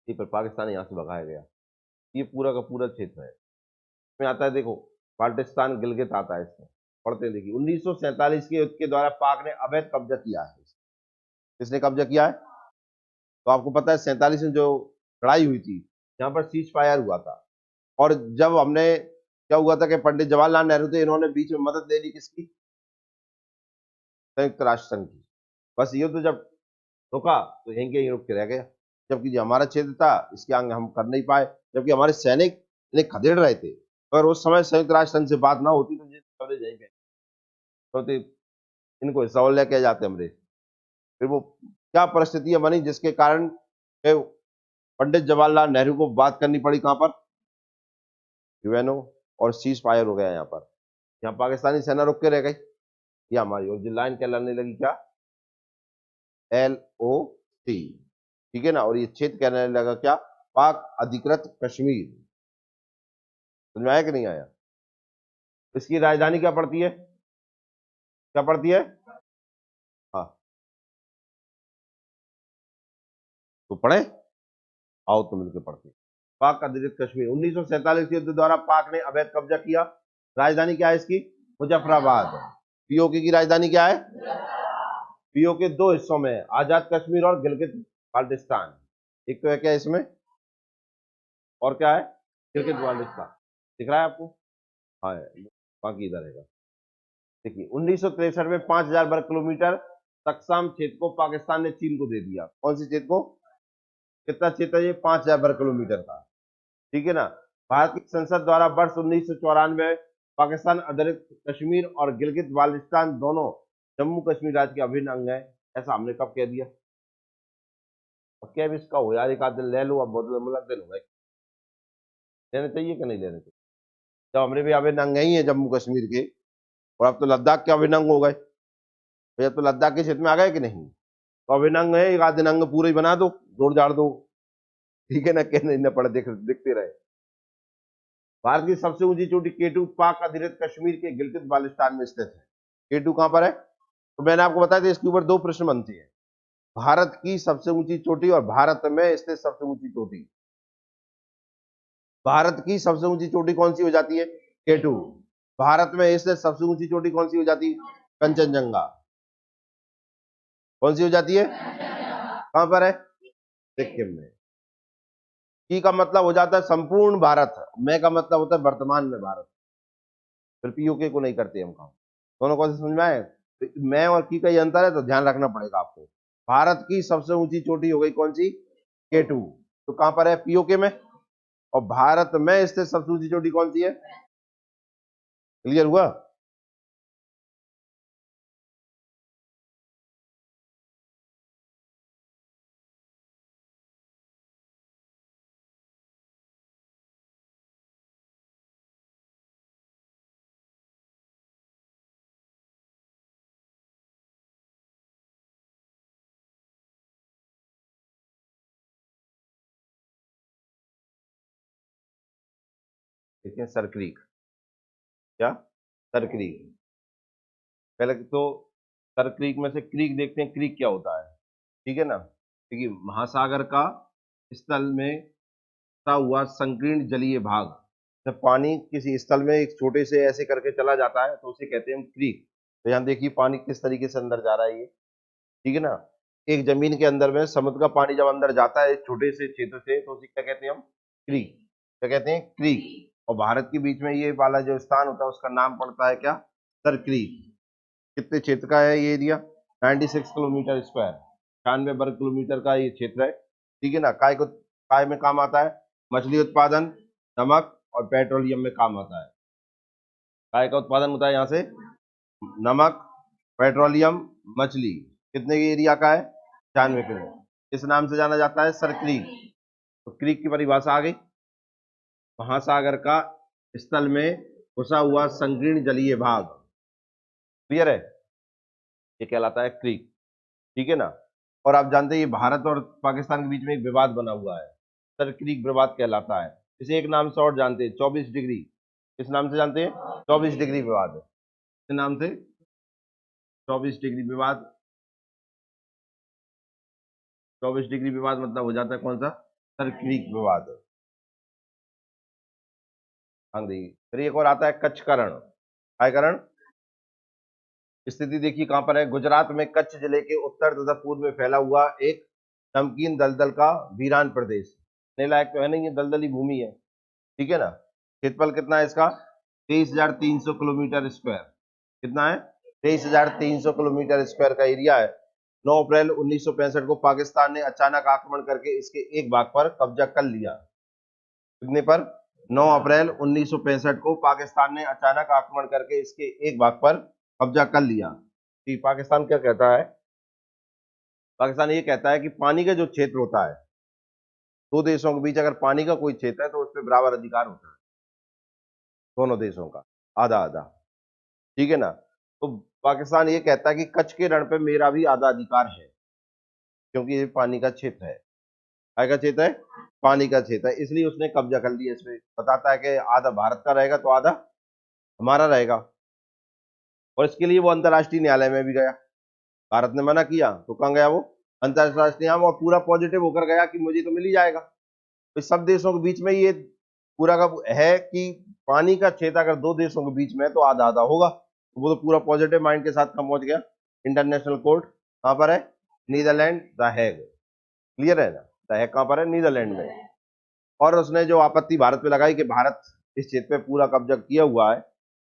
[SPEAKER 1] ये पर पाकिस्तान यहाँ से भगाया गया। ये पूरा का पूरा क्षेत्र है। इसमें आता है देखो, बाल्टिस्तान गिलगित आता है इसमें, पढ़ते हैं देखिए। 1947 के युद्ध के द्वारा पाक ने अवैध कब्जा किया है। किसने कब्जा किया है? तो आपको पता है 47 में जो लड़ाई हुई थी, यहाँ पर सीज फायर हुआ था। और जब हमने क्या हुआ था कि पंडित जवाहरलाल नेहरू थे, इन्होंने बीच में मदद ले ली, किसकी? संयुक्त राष्ट्र संघ की। बस युद्ध जब रुका तो यहीं के रुक के रह गया, जबकि जो हमारा क्षेत्र था इसके आगे हम कर नहीं पाए, जबकि हमारे सैनिक इन्हें खदेड़ रहे थे। अगर उस समय संयुक्त राष्ट्र संघ से बात ना होती तो ये यहीं पे तो इनको हिस्सा और लेके जाते हमरे। फिर वो क्या परिस्थितियां बनी जिसके कारण पंडित जवाहरलाल नेहरू को बात करनी पड़ी, कहां पर? यूएनओ। और सीज फायर हो गया यहाँ पर। यहाँ पाकिस्तानी सेना रुक के रह गई, या हमारी और लाइन क्या लड़ने लगी, क्या? LOC, ठीक है ना। और ये क्षेत्र कहने लगा क्या? पाक अधिकृत कश्मीर। समझ में आया कि नहीं आया? इसकी राजधानी क्या पड़ती है? क्या पड़ती है? हाँ तो पढ़े, आओ तो मिलकर पढ़ते हैं। पाक अधिकृत कश्मीर। 1947 के युद्ध द्वारा पाक ने अवैध कब्जा किया। राजधानी क्या है इसकी? मुजफ्फराबाद। पीओके की राजधानी क्या है? पीओके दो हिस्सों में है, आजाद कश्मीर और गिलगित बाल्टिस्तान। एक तो है क्या इसमें, और क्या है? गिलगित बाल्टिस्तान। दिख रहा है आपको? हाँ बाकी इधर है। देखिए 1963 में 5000 वर्ग किलोमीटर तकसाम क्षेत्र को पाकिस्तान ने चीन को दे दिया। कौन सी क्षेत्र को? कितना क्षेत्र है ये? 5000 वर्ग किलोमीटर का, ठीक है ना। भारत की संसद द्वारा वर्ष 1994 पाकिस्तान अधिकृत कश्मीर और गिलगित बाल्टिस्तान दोनों जम्मू कश्मीर राज्य के अभिन्न अंग है, ऐसा हमने कब कह दिया? अब क्या इसका हो यार, एक आध दिन ले लो, अब बहुत मुलक दिन हो गए। लेने चाहिए कि नहीं लेने चाहिए? जब हमने भी अभिन्न अंग ही है जम्मू कश्मीर के, और अब तो लद्दाख के अभिन्न हो गए, भैया तो लद्दाख के क्षेत्र में आ गए कि नहीं, तो अभिन्न है, एक आध अंग पूरे ही बना दो, जोड़ जाड़ दो, ठीक है ना, कहने न पड़े, दिखते रहे। भारत की सबसे ऊंची चोटी केटू पाक अधिकृत कश्मीर के गिलगित बाल्टिस्तान में स्थित है। केटू कहां पर है? तो मैंने आपको बताया था इसके ऊपर 2 प्रश्न बनते हैं, भारत की सबसे ऊंची चोटी और भारत में स्थित सबसे ऊंची चोटी। भारत की सबसे ऊंची चोटी कौन सी हो जाती है? केटू। भारत में स्थित सबसे ऊंची चोटी कौन सी हो जाती है? कंचनजंगा। कौन सी हो जाती है? कहां पर है? सिक्किम में। की का मतलब हो जाता है संपूर्ण भारत, मैं का मतलब होता है वर्तमान में भारत, फिर पीओके को नहीं करते हम काम। दोनों को समझ में आए? मैं और की का ये अंतर है, तो ध्यान रखना पड़ेगा आपको। भारत की सबसे ऊंची चोटी हो गई कौन सी? केटू। तो कहां पर है? पीओके में। और भारत में स्थित सबसे ऊंची चोटी कौन सी है? क्लियर हुआ? देखिए सर क्रीक, क्या सर क्रीक, पहले तो सर क्रीक में से क्रीक देखते हैं, क्रीक क्या होता है, ठीक है ना। देखिए महासागर का स्थल में सा हुआ संकीर्ण जलीय भाग, जब पानी किसी स्थल में एक छोटे से ऐसे करके चला जाता है तो उसे कहते हैं हम क्रीक। तो यहाँ देखिए पानी किस तरीके से अंदर जा रहा है ये, ठीक है ना। एक जमीन के अंदर में समुद्र का पानी जब अंदर जाता है छोटे से क्षेत्र से, तो उसे क्या कहते हैं हम? क्रीक। क्या कहते हैं? क्रीक। और भारत के बीच में ये वाला जो स्थान होता है उसका नाम पड़ता है क्या? Sir creek. कितने क्षेत्र का है ये एरिया? 96 किलोमीटर स्क्वायर, 96 वर्ग किलोमीटर का ये क्षेत्र है, ठीक है ना। काय में काम आता है? मछली उत्पादन, नमक और पेट्रोलियम में काम आता है। काय का उत्पादन होता है यहाँ से? नमक, पेट्रोलियम, मछली। कितने के एरिया का है? 96 किलो। इस नाम से जाना जाता है सर क्रीक। तो क्रीक की परिभाषा आ गई, महासागर का स्थल में घुसा हुआ संकीर्ण जलीय भाग, क्लियर है, ये कहलाता है क्रीक, ठीक है ना। और आप जानते हैं ये भारत और पाकिस्तान के बीच में एक विवाद बना हुआ है, सर क्रीक विवाद कहलाता है। इसे एक नाम से और जानते हैं, 24 डिग्री। किस नाम से जानते हैं? 24 डिग्री विवाद, इस नाम से 24 डिग्री विवाद। 24 डिग्री विवाद मतलब हो जाता है कौन सा? सर क्रीक विवाद। हाँ जी। फिर एक और आता है कच्छकरण। काय करण? स्थिति देखिए कहां पर है? गुजरात में कच्छ जिले के उत्तर तथा पूर्व में फैला हुआ एक नमकीन दलदल का वीरान प्रदेश, नहीं लायक तो है नहीं, ये दलदली भूमि है, ठीक है ना। क्षेत्रफल कितना है इसका? 23,300 किलोमीटर स्क्वायर। कितना है? 23,300 किलोमीटर स्क्वायर का एरिया है। 9 अप्रैल 1965 को पाकिस्तान ने अचानक आक्रमण करके इसके एक भाग पर कब्जा कर लिया। कितने पर? 9 अप्रैल 1965 को पाकिस्तान ने अचानक आक्रमण करके इसके एक भाग पर कब्जा कर लिया। कि पाकिस्तान क्या कहता है? पाकिस्तान ये कहता है कि पानी का जो क्षेत्र होता है, दो देशों के बीच अगर पानी का कोई क्षेत्र है तो उस पर बराबर अधिकार होता है दोनों देशों का, आधा आधा, ठीक है ना। तो पाकिस्तान ये कहता है कि कच्छ के रण पे मेरा भी आधा अधिकार है, क्योंकि ये पानी का क्षेत्र है। काय का क्षेत्र है? पानी का क्षेत्र है, इसलिए उसने कब्जा कर लिया इस पे। बताता है कि आधा भारत का रहेगा तो आधा हमारा रहेगा। और इसके लिए वो अंतर्राष्ट्रीय न्यायालय में भी गया, भारत ने मना किया तो कहाँ गया वो? अंतर्राष्ट्रीय न्यायालय, और पूरा पॉजिटिव होकर गया कि मुझे तो मिल ही जाएगा। तो सब देशों के बीच में ये पूरा का है कि पानी का क्षेत्र अगर दो देशों के बीच में है तो आधा आधा होगा। तो वो तो पूरा पॉजिटिव माइंड के साथ कहाँ पहुंच गया? International court. कहां पर है? Netherlands, the Hague. क्लियर है ना? द हैग कहां पर है? नीदरलैंड में। और उसने जो आपत्ति भारत पे लगाई कि भारत इस क्षेत्र पे पूरा कब्जा किया हुआ है,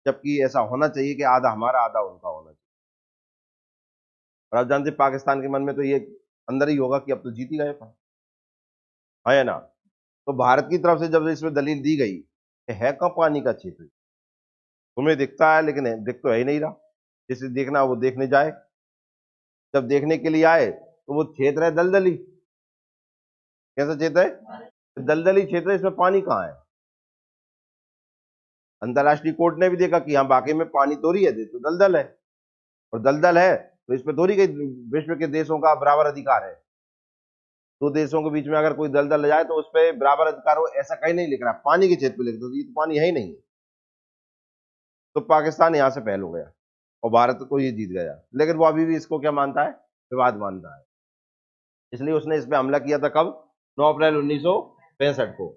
[SPEAKER 1] जबकि ऐसा होना चाहिए कि आधा हमारा आधा उनका होना चाहिए। और आप जानते पाकिस्तान के मन में तो ये अंदर ही होगा कि अब तो जीत ही गए, है ना। तो भारत की तरफ से जब इसमें दलील दी गई कि है कहाँ पानी का क्षेत्र, तुम्हें दिखता है लेकिन दिख तो है ही नहीं रहा, जिसे देखना वो देखने जाए, जब देखने के लिए आए तो वो क्षेत्र है दलदली। कैसा क्षेत्र है? दलदली क्षेत्र है, इसमें पानी कहाँ है? अंतरराष्ट्रीय कोर्ट ने भी देखा कि हाँ वाकई में पानी तो रही है, तो दलदल है, और दलदल है तो इस पे थोड़ी कई विश्व के देशों का बराबर अधिकार है। दो देशों के बीच में अगर कोई दलदल ले जाए तो उस पर बराबर अधिकार हो, ऐसा कहीं नहीं लिख रहा, पानी के क्षेत्र में लिख दो, ये तो पानी है ही नहीं। तो पाकिस्तान यहां से पहल हो गया और भारत को ये जीत गया, लेकिन वो अभी भी इसको क्या मानता है, विवाद मानता है। इसलिए उसने इस पे हमला किया था कब, 9 अप्रैल 1965 को।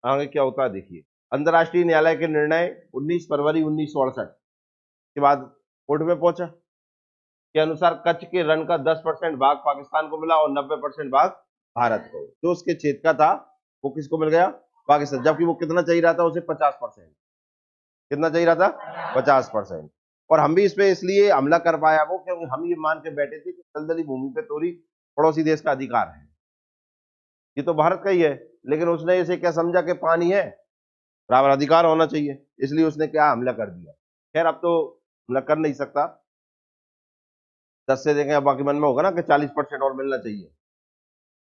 [SPEAKER 1] आगे क्या होता है देखिए, अंतर्राष्ट्रीय न्यायालय के निर्णय 19 फरवरी 1968 के बाद कोर्ट में पहुंचा के अनुसार कच्छ के रण का 10% भाग पाकिस्तान को मिला और 90% भाग भारत को। जो उसके क्षेत्र का था वो किसको मिल गया, पाकिस्तान, जबकि वो कितना चाहिए रहा था उसे 50%। कितना चाहिए रहा था, 50%। और हम भी इस पे इसलिए हमला कर पाया वो, क्योंकि हम ये मान के बैठे थे कि दलदली भूमि पे तोरी पड़ोसी देश का अधिकार है, ये तो भारत का ही है। लेकिन उसने इसे क्या समझा कि पानी है, बराबर अधिकार होना चाहिए, इसलिए उसने क्या हमला कर दिया। खैर अब तो हमला कर नहीं सकता, 10 से देखें, बाकी मन में होगा ना कि 40% और मिलना चाहिए।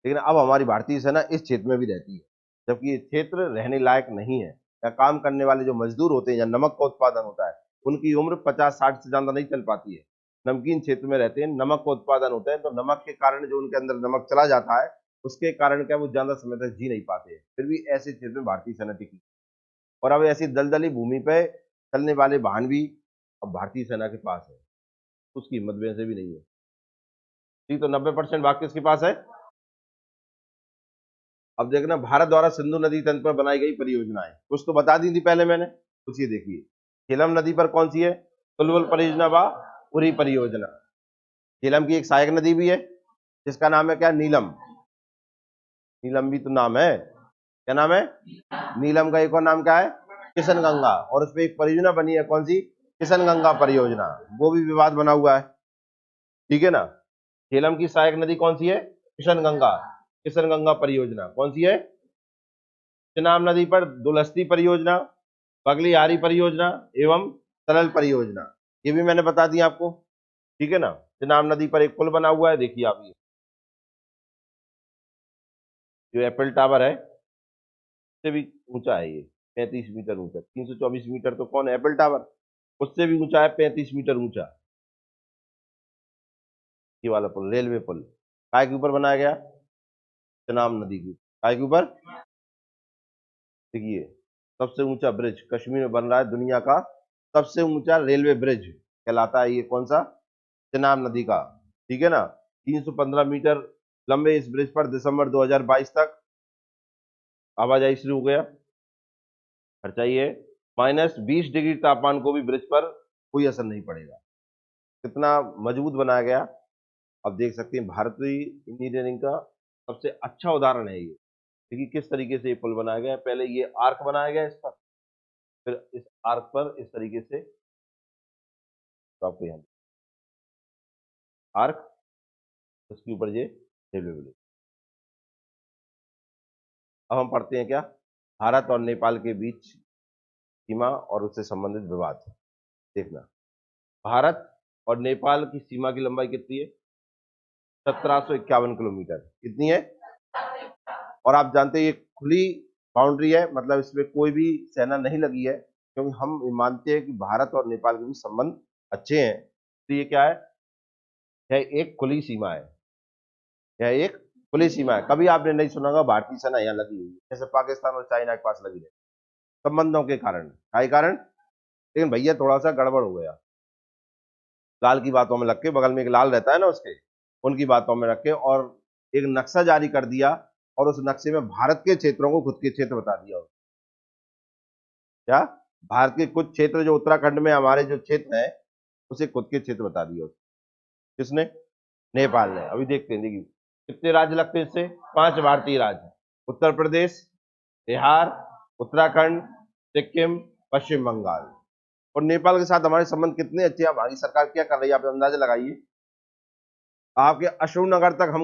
[SPEAKER 1] लेकिन अब हमारी भारतीय सेना इस क्षेत्र में भी रहती है, जबकि ये क्षेत्र रहने लायक नहीं है। या काम करने वाले जो मजदूर होते हैं या नमक का उत्पादन होता है, उनकी उम्र 50-60 से ज्यादा नहीं चल पाती है। नमकीन क्षेत्र में रहते हैं, नमक का उत्पादन होता है, तो नमक के कारण जो उनके अंदर नमक चला जाता है, उसके कारण क्या वो ज्यादा समय तक जी नहीं पाते। फिर भी ऐसे क्षेत्र में भारतीय सेना टिकी। और अब ऐसी दलदली भूमि पे चलने वाले वाहन भी अब भारतीय सेना के पास है, उसकी हिम्मत वैसे भी नहीं है। ठीक, तो 90% भाग किसके पास है। अब देखना, भारत द्वारा सिंधु नदी तंत्र पर बनाई गई परियोजनाएं कुछ तो बता दी थी पहले मैंने, कुछ ये देखिए। झेलम नदी पर कौन सी है, पुलवल परियोजना व उरी परियोजना। झेलम की एक सहायक नदी भी है जिसका नाम है क्या, नीलम। नीलम भी तो नाम है, क्या नाम है, नीलम का एक और नाम क्या है, किशन गंगा। और उस पर एक परियोजना बनी है, कौन सी, किशन गंगा परियोजना, वो भी विवाद बना हुआ है। ठीक है ना। झेलम की सहायक नदी कौन सी है, किशन गंगा। किशन गंगा परियोजना कौन सी है, चिनाब नदी पर दुलस्ती परियोजना, पगलीहारी परियोजना एवं तरल परियोजना, ये भी मैंने बता दी आपको। ठीक है ना। चिनाब नदी पर एक पुल बना हुआ है, देखिए आप, ये जो एप्पल टावर है उससे भी ऊंचा है, ये 35 मीटर ऊंचा, 324 मीटर तो कौन है, एप्पल टावर, उससे भी ऊंचा है, 35 मीटर ऊंचा। ये वाला पुल रेलवे पुल काय के ऊपर बनाया गया, चिनाब नदी की काय के ऊपर। देखिए, सबसे ऊंचा ब्रिज कश्मीर में बन रहा है, दुनिया का सबसे ऊंचा रेलवे ब्रिज कहलाता है ये, कौन सा, चिनाब नदी का। ठीक है ना। 315 मीटर लंबे इस ब्रिज पर दिसंबर 2022 तक आवाजाही शुरू हो गया। खर्चा ये -20 डिग्री तापमान को भी ब्रिज पर कोई असर नहीं पड़ेगा। कितना मजबूत बनाया गया। अब देख सकते हैं भारतीय इंजीनियरिंग का सबसे अच्छा उदाहरण है ये। देखिए किस तरीके से ये पुल बनाया गया है। पहले ये आर्क बनाया गया इस पर, फिर इस आर्क पर इस तरीके से, तो आपको यहाँ आर्क, उसके ऊपर ये रेलवे ब्रिज। अब हम पढ़ते हैं क्या, भारत और नेपाल के बीच सीमा और उससे संबंधित विवाद। देखना, भारत और नेपाल की सीमा की लंबाई कितनी है, 1751 किलोमीटर। कितनी है, और आप जानते हैं ये खुली बाउंड्री है, मतलब इसमें कोई भी सेना नहीं लगी है, क्योंकि हम मानते हैं कि भारत और नेपाल के बीच संबंध अच्छे हैं। तो ये क्या है, यह एक खुली सीमा है, यह एक खुली सीमा है। कभी आपने नहीं सुना होगा भारतीय सेना यहाँ लगी हुई है, जैसे पाकिस्तान और चाइना के पास लगी है, संबंधों के कारण, काय कारण। लेकिन भैया थोड़ा सा गड़बड़ हो गया, लाल की बातों में लग के, बगल में एक लाल रहता है ना उसके, उनकी बातों में रख के, और एक नक्शा जारी कर दिया, और उस नक्शे में भारत के क्षेत्रों को खुद के क्षेत्र बता दिया। क्या, भारत के कुछ क्षेत्र जो उत्तराखंड में हमारे जो क्षेत्र है, उसे खुद के क्षेत्र बता दिया। किसने, नेपाल ने। अभी देखते हैं, देखिए कितने राज्य लगते हैं इससे, 5 भारतीय राज्य, उत्तर प्रदेश, बिहार, उत्तराखंड, सिक्किम, पश्चिम बंगाल। और नेपाल के साथ हमारे संबंध कितने अच्छे हैं। हमारी सरकार क्या कर रही है, आप अंदाजा लगाइए। आपके अशोकनगर तक हम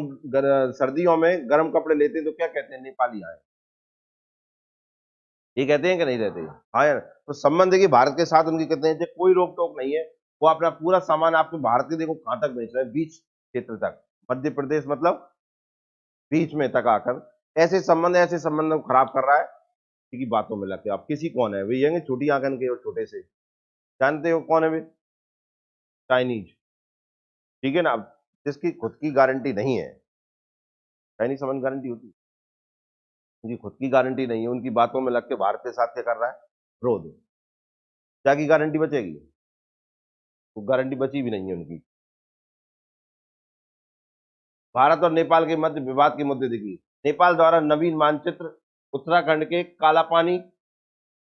[SPEAKER 1] सर्दियों में गर्म कपड़े लेते हैं तो क्या कहते हैं, नेपाली आए, ये कहते हैं कि नहीं रहते। हाँ यार, तो संबंध देखिए भारत के साथ उनकी कितने हैं, कोई रोक टोक नहीं है। वो अपना पूरा सामान आपके भारत के देखो कहां तक बेच रहे हैं, बीच क्षेत्र तक, मध्य प्रदेश मतलब बीच में तक आकर, ऐसे संबंध को खराब कर रहा है की बातों में लगते आप किसी कौन है वे ये छोटी आंकन के और छोटे से जानते हो कौन है वे? चाइनीज, ठीक है ना। अब जिसकी खुद की गारंटी नहीं है, चाइनीज समझ गारंटी होती है, उनकी खुद की गारंटी नहीं है, उनकी बातों में लग के भारत के साथ क्या कर रहा है, विरोध। क्या की गारंटी बचेगी? वो गारंटी बची भी नहीं है उनकी। भारत और नेपाल के मध्य विवाद के मुद्दे देखिए, नेपाल द्वारा नवीन मानचित्र उत्तराखंड के कालापानी,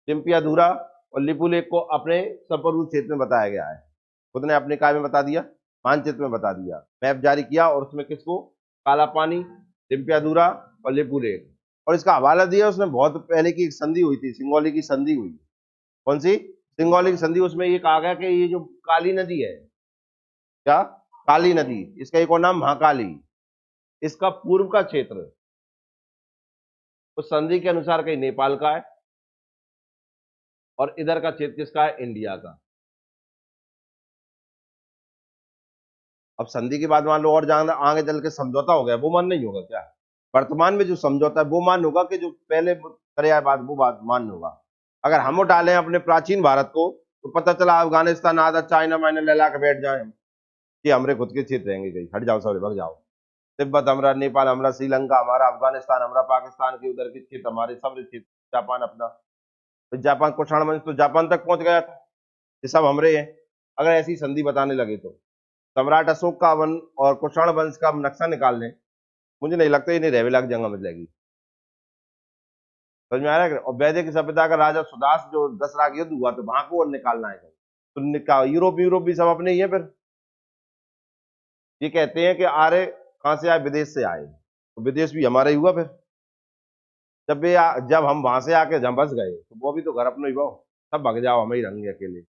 [SPEAKER 1] टिम्पियाधुरा और लिपुलेख को अपने संप्रभु क्षेत्र में बताया गया है। खुद ने अपने काय में बता दिया, मानचित्र में बता दिया, मैप जारी किया और उसमें किसको, कालापानी, टिम्पियाधुरा और लिपुलेख, और इसका हवाला दिया उसने बहुत पहले की एक संधि हुई थी, सिंगोली की संधि हुई। कौन सी? सिंगोली की संधि। उसमें ये कहा गया कि ये जो काली नदी है, क्या काली नदी, इसका एक और नाम महाकाली, इसका पूर्व का क्षेत्र उस संधि के अनुसार कहीं नेपाल का है और इधर का क्षेत्र किसका है, इंडिया का। अब संधि के बाद मान लो और जहां आगे चल के समझौता हो गया, वो मान नहीं होगा क्या? वर्तमान में जो समझौता है वो मान होगा कि जो पहले करे आए बात वो बात मान होगा। अगर हम डालें अपने प्राचीन भारत को तो पता चला अफगानिस्तान आधा चाइना माइना लैला के बैठ जाए कि हमारे खुद के क्षेत्र रहेंगे, कहीं हट जाओ, सब भग जाओ। तिब्बत हमारा, नेपाल हमारा, श्रीलंका हमारा, अफगानिस्तान हमारा, पाकिस्तान के उधर के क्षेत्र हमारे, सब क्षेत्र, जापान अपना। तो जापान कुषाण वंश तो जापान तक पहुंच गया था, ये सब हमरे हैं। अगर ऐसी संधि बताने लगे तो सम्राट अशोक का वन और कुषाण वंश का नक्शा निकाल लें, मुझे नहीं लगता इन्हें रेवेला की जंग मिलेगी। समझ में आ रहा है? और वैदिक सभ्यता का राजा सुदास जो दसरा युद्ध हुआ तो वहां को और निकालना है तो यूरोप यूरोप भी सब अपने ही है। फिर ये कहते हैं कि आर्य कहां से आए, विदेश से आए, तो विदेश भी हमारा ही हुआ। फिर जब हम वहां से आके जहां बस गए तो वो भी तो घर अपना ही वो, सब भग जाओ हमें ही रहेंगे अकेले,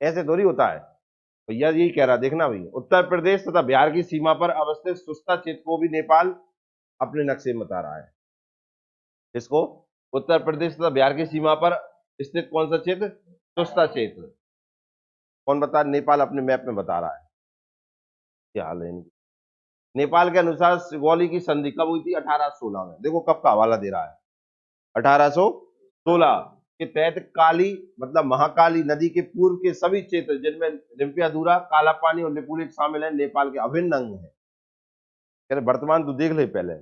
[SPEAKER 1] ऐसे थोड़ी होता है। भैया यही कह रहा, देखना भाई, उत्तर प्रदेश तथा बिहार की सीमा पर अवस्थित सुस्ता क्षेत्र को भी नेपाल अपने नक्शे में बता रहा है। इसको उत्तर प्रदेश तथा बिहार की सीमा पर स्थित कौन सा क्षेत्र, सुस्ता क्षेत्र, कौन बता, नेपाल अपने मैप में बता रहा है। क्या हाल है इनकी। नेपाल के अनुसार सिगौली की संधि कब हुई थी, 1816 में। देखो कब का हवाला दे रहा है, 1816 के तहत काली मतलब महाकाली नदी के पूर्व के सभी क्षेत्र जिनमें लिम्पियाधुरा, काला पानी और लिपुलेख शामिल है, नेपाल के अभिन्न अंग है। वर्तमान तो देख ले पहले,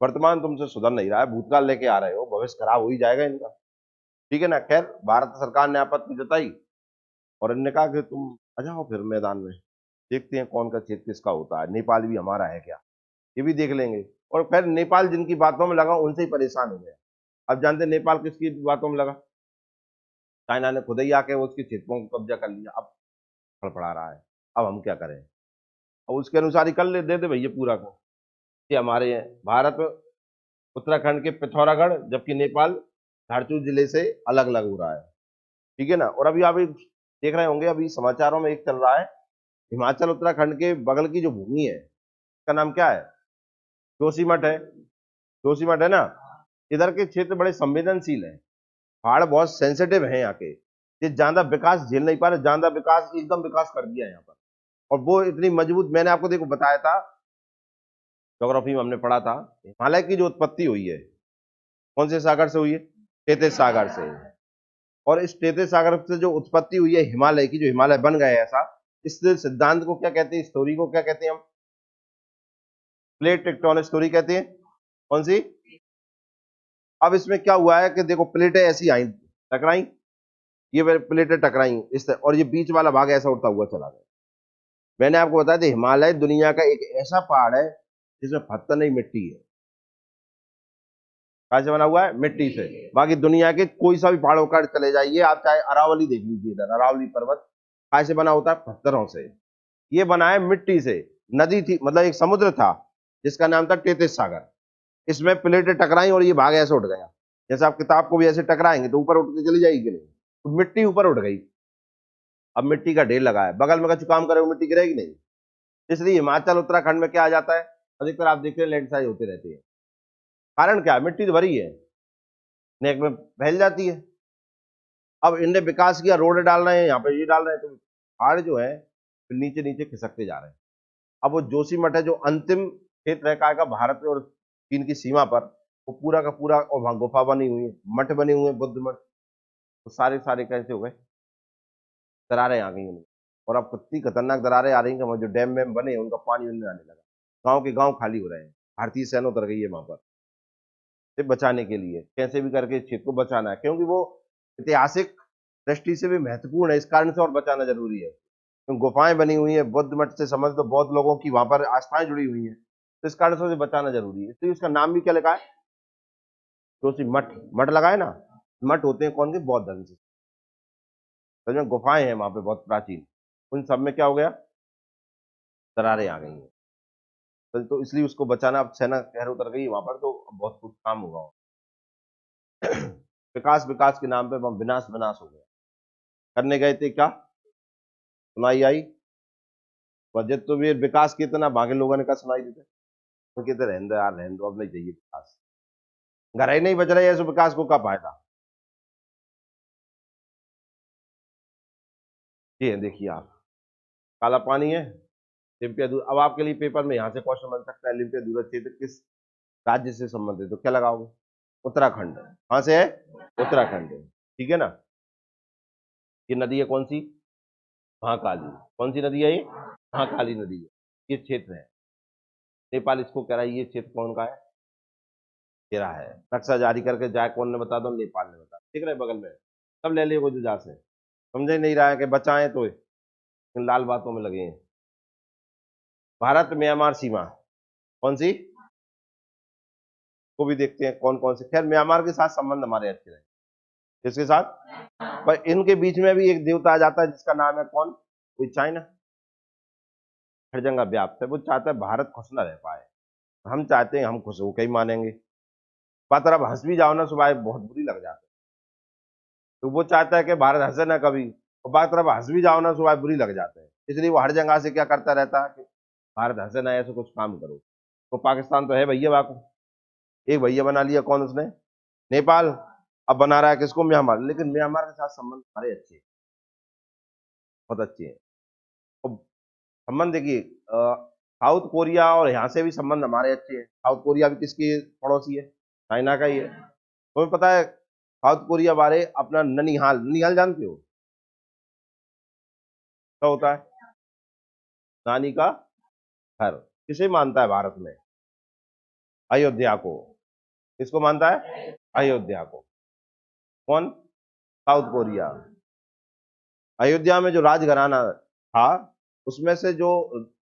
[SPEAKER 1] वर्तमान तुमसे सुधर नहीं रहा है, भूतकाल लेके आ रहे हो, भविष्य खराब हो ही जाएगा इनका, ठीक है ना। खैर भारत सरकार ने आपत्ति जताई और इन्होंने कहा कि तुम आ जाओ फिर मैदान में, देखते हैं कौन का क्षेत्र किसका होता है, नेपाल भी हमारा है क्या, ये भी देख लेंगे। और फिर नेपाल जिनकी बातों में लगा उनसे ही परेशान हो गया। अब जानते नेपाल किसकी बातों में लगा, चाइना ने खुद ही आके उसके क्षेत्रों को कब्जा कर लिया, अब फड़फड़ा रहा है, अब हम क्या करें। अब उसके अनुसार ही कर ले, दे दे भैया पूरा को, ये हमारे हैं। भारत उत्तराखंड के पिथौरागढ़ जबकि नेपाल धारचूर जिले से अलग अलग हो रहा है, ठीक है ना। और अभी आप देख रहे होंगे अभी समाचारों में एक चल रहा है, हिमाचल उत्तराखंड के बगल की जो भूमि है उसका नाम क्या है, जोशीमठ है, जोशीमठ है ना। इधर के क्षेत्र बड़े संवेदनशील है, पहाड़ बहुत सेंसिटिव है यहाँ के, ये ज्यादा विकास झेल नहीं पा रहे, ज्यादा विकास एकदम विकास कर दिया है यहाँ पर। और वो इतनी मजबूत, मैंने आपको देखो बताया था, ज्योग्राफी में हमने पढ़ा था, हिमालय की जो उत्पत्ति हुई है कौन से सागर से हुई है, टेथिस सागर से। और इस टेथिस सागर से जो उत्पत्ति हुई है हिमालय की, जो हिमालय बन गया है ऐसा, इस सिद्धांत को क्या कहते हैं, इस थ्योरी को क्या कहते हैं हम, प्लेट टेक्टोनिक थ्योरी कहते हैं। कौन सी? अब इसमें क्या हुआ है कि देखो प्लेटें ऐसी आई टकराई, ये प्लेटें टकराई इस और ये बीच वाला भाग ऐसा उठता हुआ चला गया। मैंने आपको बताया था हिमालय दुनिया का एक ऐसा पहाड़ है जिसमें पत्थर नहीं, मिट्टी है। कहां से बना हुआ है, मिट्टी से। बाकी दुनिया के कोई सा भी पहाड़ों का चले जाइए आप, चाहे अरावली देख लीजिए, इधर अरावली पर्वत कहां से बना होता है, पत्थरों से। ये बना है मिट्टी से। नदी थी, मतलब एक समुद्र था जिसका नाम था टेथिस सागर, इसमें प्लेटें टकराई और ये भाग ऐसे उठ गया। जैसे आप किताब को भी ऐसे टकराएंगे तो ऊपर उठ के चली जाएगी कि नहीं, तो मिट्टी ऊपर उठ गई। अब मिट्टी का ढेर लगा है, बगल में कुछ काम करे वो मिट्टी गिरेगी नहीं। इसलिए हिमाचल उत्तराखंड में क्या आ जाता है, अधिकतर आप देखते हैं लैंडस्लाइड होते रहते हैं। कारण क्या है, मिट्टी तो भरी है, नेक में फैल जाती है। अब इनने विकास किया, रोड डाल रहे हैं यहाँ पे, ये डाल रहे हैं, तो पहाड़ जो है नीचे नीचे खिसकते जा रहे हैं। अब वो जोशीमठ है जो अंतिम क्षेत्र है का भारत और चीन की सीमा पर, वो पूरा का पूरा, और वहां गुफा बनी हुई है, मठ बने हुए हैं, बुद्ध मठ। तो सारे सारे कैसे हो गए, दरारें आ गई उनमें। और अब कितनी खतरनाक दरारें आ रही हैं कि वहाँ जो डैम वैम बने हैं, उनका पानी उनमें आने लगा, गांव के गांव खाली हो रहे हैं। भारतीय सेना उतर गई है वहां पर, सिर्फ बचाने के लिए, कैसे भी करके इस क्षेत्र को बचाना है, क्योंकि वो ऐतिहासिक दृष्टि से भी महत्वपूर्ण है, इस कारण से और बचाना जरूरी है। तो गुफाएं बनी हुई है, बुद्ध मठ से समझ लो बौद्ध लोगों की वहां पर आस्थाएं जुड़ी हुई हैं, तो इस कारण से उसे बचाना जरूरी है। तो इसका नाम भी क्या लिखा है, तो मठ, मठ लगाए ना, मठ होते हैं कौन के, बौद्ध धर्म से। तो जो गुफाएं हैं वहां पे बहुत प्राचीन, उन सब में क्या हो गया, दरारें आ गई हैं। तो इसलिए उसको बचाना, अब सेना खैर उतर गई वहां पर, तो बहुत कुछ काम होगा। विकास विकास के नाम पे वहां विनाश विनाश हो गया। करने गए थे क्या, सुनाई आई, बजट तो भी विकास कितना, बाकी लोगों ने कहा सुनाई देते, तो कहते रहने दो यार, रहने दो, अब नहीं चाहिए विकास, घर ही नहीं बच रहा है, ऐसे विकास को क्या फायदा। ये है, देखिए आप, काला पानी है, लिम्पिया दूर। अब आपके लिए पेपर में यहाँ से क्वेश्चन बन सकता है, लिम्पिया दूर क्षेत्र किस राज्य से संबंधित है, तो क्या लगाओगे, उत्तराखंड। कहां से है, उत्तराखंड है, ठीक है ना। ये नदी है कौन सी, महाकाली। कौन सी नदी है ये, महाकाली नदी है। ये क्षेत्र है, नेपाल इसको कह रहा है, ये क्षेत्र कौन का है, तेरा है। नक्शा जारी करके जाए कौन ने बता दो, नेपाल ने बता, ठीक है बगल में, सब ले लियो जो जा से। समझ ही नहीं रहा है कि बचाएं तो इन लाल बातों में लगे हैं। भारत म्यांमार सीमा कौन सी, को भी देखते हैं कौन कौन से। खैर म्यांमार के साथ संबंध हमारे अच्छे रहे, किसके साथ, पर इनके बीच में भी एक देवता आ जाता है जिसका नाम है कौन, कोई चाइना, हर जगह व्याप्त है। वो चाहता है भारत खुश ना रह पाए, हम चाहते हैं हम खुश हो कहीं मानेंगे। बात अब हंस भी जाओ ना सुबह बहुत बुरी लग जाती है, तो वो चाहता है कि भारत हंसे ना कभी, और बात अब हंस भी जाओ ना सुबह बुरी लग जाते हैं, इसलिए वो हर जगह से क्या करता रहता है कि भारत हंसे ना, ऐसे कुछ काम करो। तो पाकिस्तान तो है भैया बाको, एक भैया बना लिया कौन उसने, नेपाल। अब बना रहा है किसको, म्यांमार। लेकिन म्यांमार के साथ संबंध हमारे अच्छे हैं, बहुत अच्छे हैं। और संबंध देखिए, साउथ कोरिया और यहाँ से भी संबंध हमारे अच्छे हैं। साउथ कोरिया भी किसकी पड़ोसी है, चाइना का ही है। तुम्हें पता है साउथ कोरिया बारे अपना ननिहाल, ननिहाल जानते हो क्या होता है, नानी का घर। किसे मानता है भारत में, अयोध्या को। किसको मानता है, अयोध्या को। कौन, साउथ कोरिया। अयोध्या में जो राजघराना था, उसमें से जो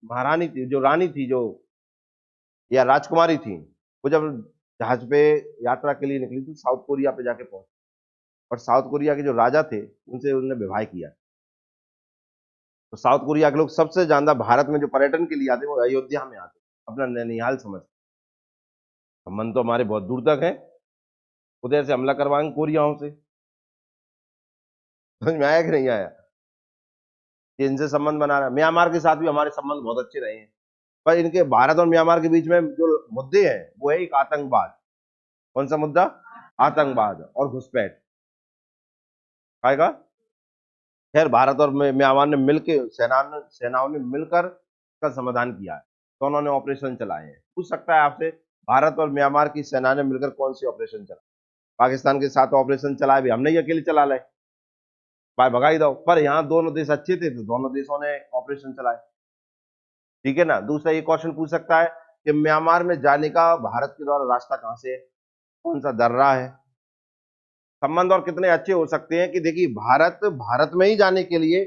[SPEAKER 1] महारानी थी, जो रानी थी, जो या राजकुमारी थी, वो जब जहाज पे यात्रा के लिए निकली थी, साउथ कोरिया पे जाके पहुंची, और साउथ कोरिया के जो राजा थे उनसे उन्होंने विवाह किया। तो साउथ कोरिया के लोग सबसे ज्यादा भारत में जो पर्यटन के लिए आते हैं वो अयोध्या में आते हैं, अपना ननिहाल समझ। संबंध तो हमारे बहुत दूर तक है, उधर से हमला करवाएंगे कोरियाओं से। समझ में आया कि नहीं आया, कि इनसे संबंध बना रहा है। म्यांमार के साथ भी हमारे संबंध बहुत अच्छे रहे हैं, पर इनके भारत और म्यांमार के बीच में जो मुद्दे हैं वो है एक आतंकवाद। कौन सा मुद्दा, आतंकवाद और घुसपैठ आएगा। खैर भारत और म्यांमार ने मिलकर, सेनाओं ने मिलकर इसका समाधान किया है, दोनों ने ऑपरेशन चलाए हैं। पूछ सकता है आपसे, भारत और म्यांमार की सेना ने मिलकर कौन सी ऑपरेशन चला, पाकिस्तान के साथ ऑपरेशन चलाए भी हमने ही अकेले चला ले, भाई भगाई दो। पर यहाँ दोनों देश अच्छे थे तो दोनों देशों ने ऑपरेशन चलाए, ठीक है ना। दूसरा ये क्वेश्चन पूछ सकता है कि म्यांमार में जाने का भारत के द्वारा रास्ता कहां से है, कौन सा दर्रा है। संबंध और कितने अच्छे हो सकते हैं कि देखिए, भारत भारत में ही जाने के लिए,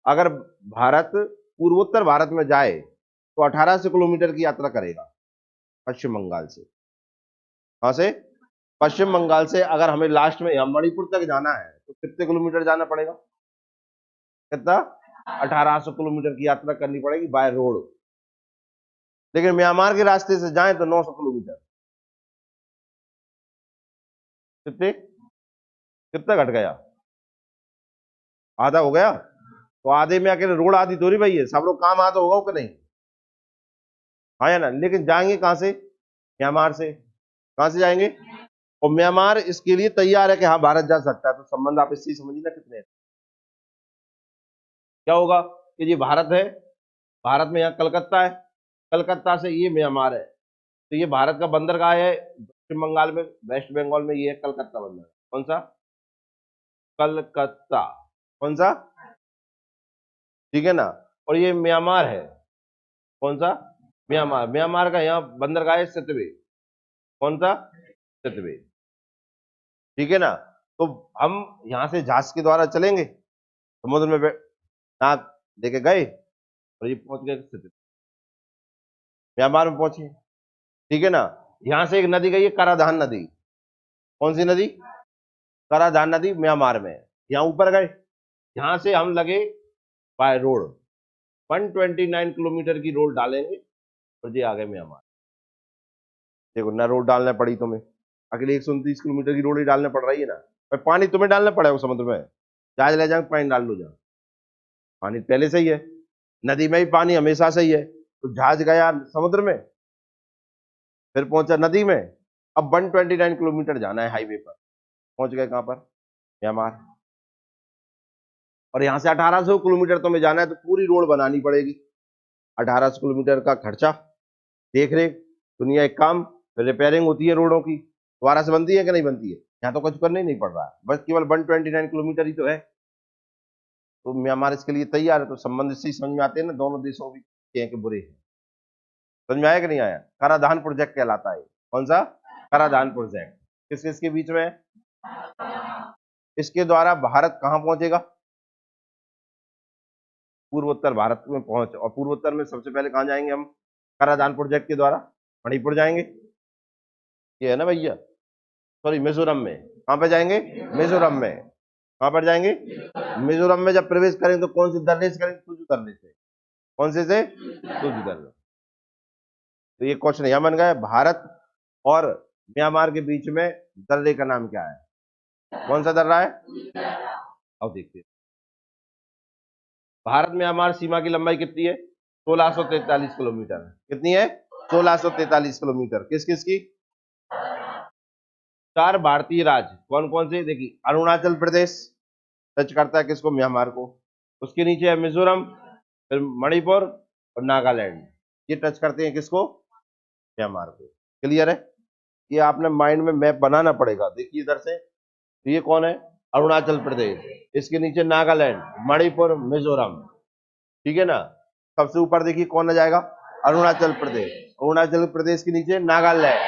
[SPEAKER 1] अगर भारत पूर्वोत्तर भारत में जाए तो 1800 किलोमीटर की यात्रा करेगा, पश्चिम बंगाल से। कहां से, पश्चिम बंगाल से। अगर हमें लास्ट में यहाँ मणिपुर तक जाना है तो कितने किलोमीटर जाना पड़ेगा, कितना, 1800 किलोमीटर की यात्रा करनी पड़ेगी बाय रोड। लेकिन म्यांमार के रास्ते से जाएं तो 900 किलोमीटर। कितने, कितना घट गया, आधा हो गया। तो आधे में अकेले रोड आधी थोड़ी भाई है, सब लोग काम आधा होगा कि नहीं, हाँ या ना। लेकिन जाएंगे कहां से, म्यांमार से। कहां से जाएंगे, और म्यांमार इसके लिए तैयार है कि हाँ भारत जा सकता है। तो संबंध आप इससे समझिए ना कितने, क्या होगा कि ये भारत है, भारत में यहाँ कलकत्ता है, कलकत्ता से ये म्यांमार है, तो ये भारत का बंदरगाह है पश्चिम बंगाल में, वेस्ट बंगाल में, ये है कलकत्ता बंदरगाह। कौन सा? कलकत्ता। कौन सा? ठीक है ना। और ये म्यांमार है। कौन सा? म्यांमार। म्यांमार का यहाँ बंदरगाह है सितवे। कौन सा? सितवे। ठीक है ना। तो हम यहाँ से जहाज के द्वारा चलेंगे, समुद्र में नाव लेके गए और ये पहुंच गए सितवे, म्यांमार में पहुंचे। ठीक है ना। यहाँ से एक नदी गई है कराधान नदी। कौन सी नदी? कराधान नदी, म्यांमार में। यहाँ ऊपर गए, यहाँ से हम लगे बाय रोड, 129 किलोमीटर की रोड डालेंगे और ये आ गए म्यांमार। देखो ना, रोड डालना पड़ी तुम्हें, अगले 129 किलोमीटर की रोड ही डालने पड़ रही है ना। पर पानी तुम्हें डालना पड़ेगा समुद्र में, जहाज ले जाओ पानी डाल लो जहाँ, पानी पहले से ही है, नदी में भी पानी हमेशा से ही है। तो जहाज गया समुद्र में, फिर पहुंचा नदी में, अब 129 किलोमीटर जाना है हाईवे पर, पहुंच गए कहां पर? म्यांमार। और यहाँ से 1800 किलोमीटर तुम्हें जाना है, तो पूरी रोड बनानी पड़ेगी। 1800 किलोमीटर का खर्चा, देख रेख, दुनिया एक काम, फिर रिपेयरिंग होती है रोडों की, दोबारा से बनती है कि नहीं बनती है? यहाँ तो कुछ करना ही नहीं पड़ रहा है, बस केवल 129 किलोमीटर ही तो है। तो म्यांमार इसके लिए तैयार है। तो संबंध इससे ही समझ में आते हैं ना, दोनों देशों भी के हैं कि बुरे हैं। समझ में आया कि नहीं आया? कराधान प्रोजेक्ट कहलाता है। कौन सा? कराधान प्रोजेक्ट। किस किसके बीच में है? इसके द्वारा भारत कहां पहुंचेगा? पूर्वोत्तर भारत में पहुंच, और पूर्वोत्तर में सबसे पहले कहां जाएंगे हम? कराधान प्रोजेक्ट के द्वारा मणिपुर जाएंगे, ये है ना भैया, सॉरी मिजोरम में। कहां पे जाएंगे? मिजोरम में। कहां पर जाएंगे? मिजोरम में जब प्रवेश करेंगे तो कौन सी दर्रे से करेंगे? तुजु दर्रे से। कौन से? तुजु दर्रे। तो ये क्वेश्चन यहां बन गया, भारत और म्यांमार के बीच में दर्रे का नाम क्या है? कौन सा दर्रा है? अब देखते हैं। भारत म्यांमार सीमा की लंबाई कितनी है? 1643 किलोमीटर। कितनी है? 1643 किलोमीटर। किस किस की? 4 भारतीय राज्य। कौन कौन से? देखिए, अरुणाचल प्रदेश टच करता है किसको? म्यांमार को। उसके नीचे है मिजोरम, फिर मणिपुर और नागालैंड, ये टच करते हैं किसको? म्यांमार को। क्लियर है? ये आपने माइंड में मैप बनाना पड़ेगा। देखिए इधर से, तो ये कौन है? अरुणाचल प्रदेश, इसके नीचे नागालैंड, मणिपुर, मिजोरम। ठीक है ना। सबसे ऊपर देखिए कौन आ जाएगा? अरुणाचल प्रदेश। अरुणाचल प्रदेश के नीचे नागालैंड,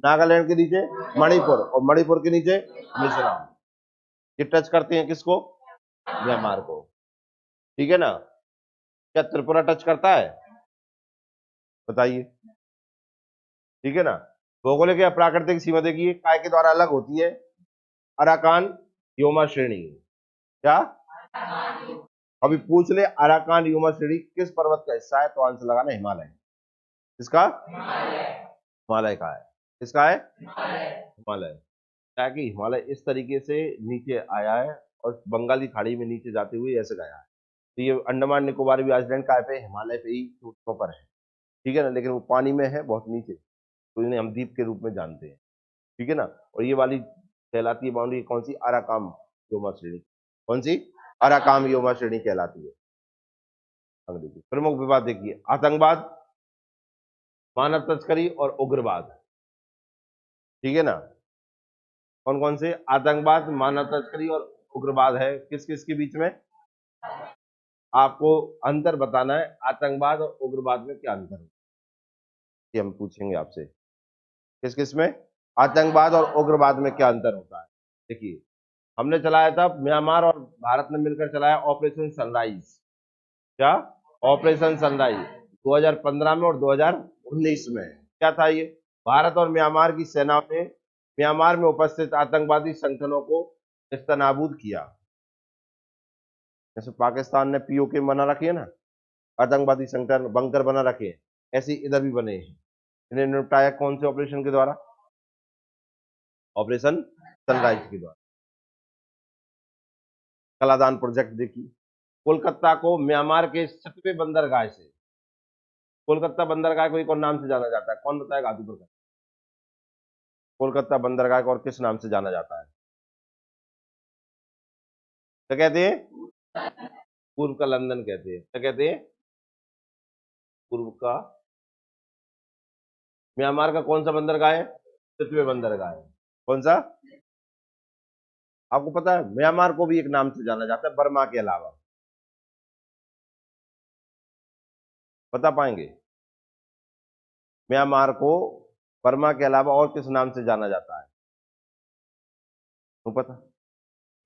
[SPEAKER 1] नागालैंड के नीचे मणिपुर, और मणिपुर के नीचे मिजोरम। ये टच करते हैं किसको? म्यांमार को। ठीक है ना। क्या त्रिपुरा टच करता है? बताइए। ठीक है ना। भौगोलिक या प्राकृतिक सीमा देखिए काय के द्वारा अलग होती है? अराकान योमा श्रेणी। क्या? अभी पूछ ले, अराकान योमा श्रेणी किस पर्वत का हिस्सा है? तो आंसर लगाना हिमालय। किसका? हिमालय का है। किसका है? हिमालय। क्या कि हिमालय इस तरीके से नीचे आया है और बंगाली खाड़ी में नीचे जाते हुए ऐसे गया है। तो ये अंडमान निकोबार भी आइलैंड का पे हिमालय पे ही टूटों पर है। ठीक है ना। लेकिन वो पानी में है बहुत नीचे, तो इन्हें हम द्वीप के रूप में जानते हैं। ठीक है ना। और ये वाली कहलाती है बाउंड्री कौन सी? अराकाम योमा श्रेणी। कौन सी? अराकाम योमा श्रेणी कहलाती है। देखिए प्रमुख विवाद, देखिए आतंकवाद, मानव तस्करी और उग्रवाद। ठीक है ना। कौन कौन से? आतंकवाद, मानव तस्करी और उग्रवाद है किस किस के बीच में? आपको अंतर बताना है, आतंकवाद और उग्रवाद में क्या अंतर है, ये हम पूछेंगे आपसे। किस किस में? आतंकवाद और उग्रवाद में क्या अंतर होता है? देखिए, हमने चलाया था, म्यांमार और भारत ने मिलकर चलाया ऑपरेशन सनराइज। क्या? ऑपरेशन सनराइज 2015 में और 2019 में। क्या था ये? भारत और म्यांमार की सेनाओं ने म्यांमार में उपस्थित आतंकवादी संगठनों को नेस्तनाबूद किया। जैसे पाकिस्तान ने पीओके बना रखी है ना, आतंकवादी संगठन बंकर बना रखे हैं, ऐसे इधर भी बने हैं। इन्हें निपटाया कौन से ऑपरेशन के द्वारा? ऑपरेशन सनराइज के द्वारा। कलादान प्रोजेक्ट देखिए, कोलकाता को म्यांमार के 7वें बंदरगाह से, कोलकाता बंदरगाह को एक और नाम से जाना जाता है, कौन बताएगा? आदि पर कोलकाता बंदरगाह को और किस नाम से जाना जाता है? क्या कहते हैं? पूर्व का लंदन कहते हैं। क्या कहते हैं? पूर्व का म्यांमार का कौन सा बंदरगाह है? सितवे बंदरगाह है। कौन सा? आपको पता है म्यांमार को भी एक नाम से जाना जाता है बर्मा के अलावा, बता पाएंगे? म्यांमार को बर्मा के अलावा और किस नाम से जाना जाता है? तो पता?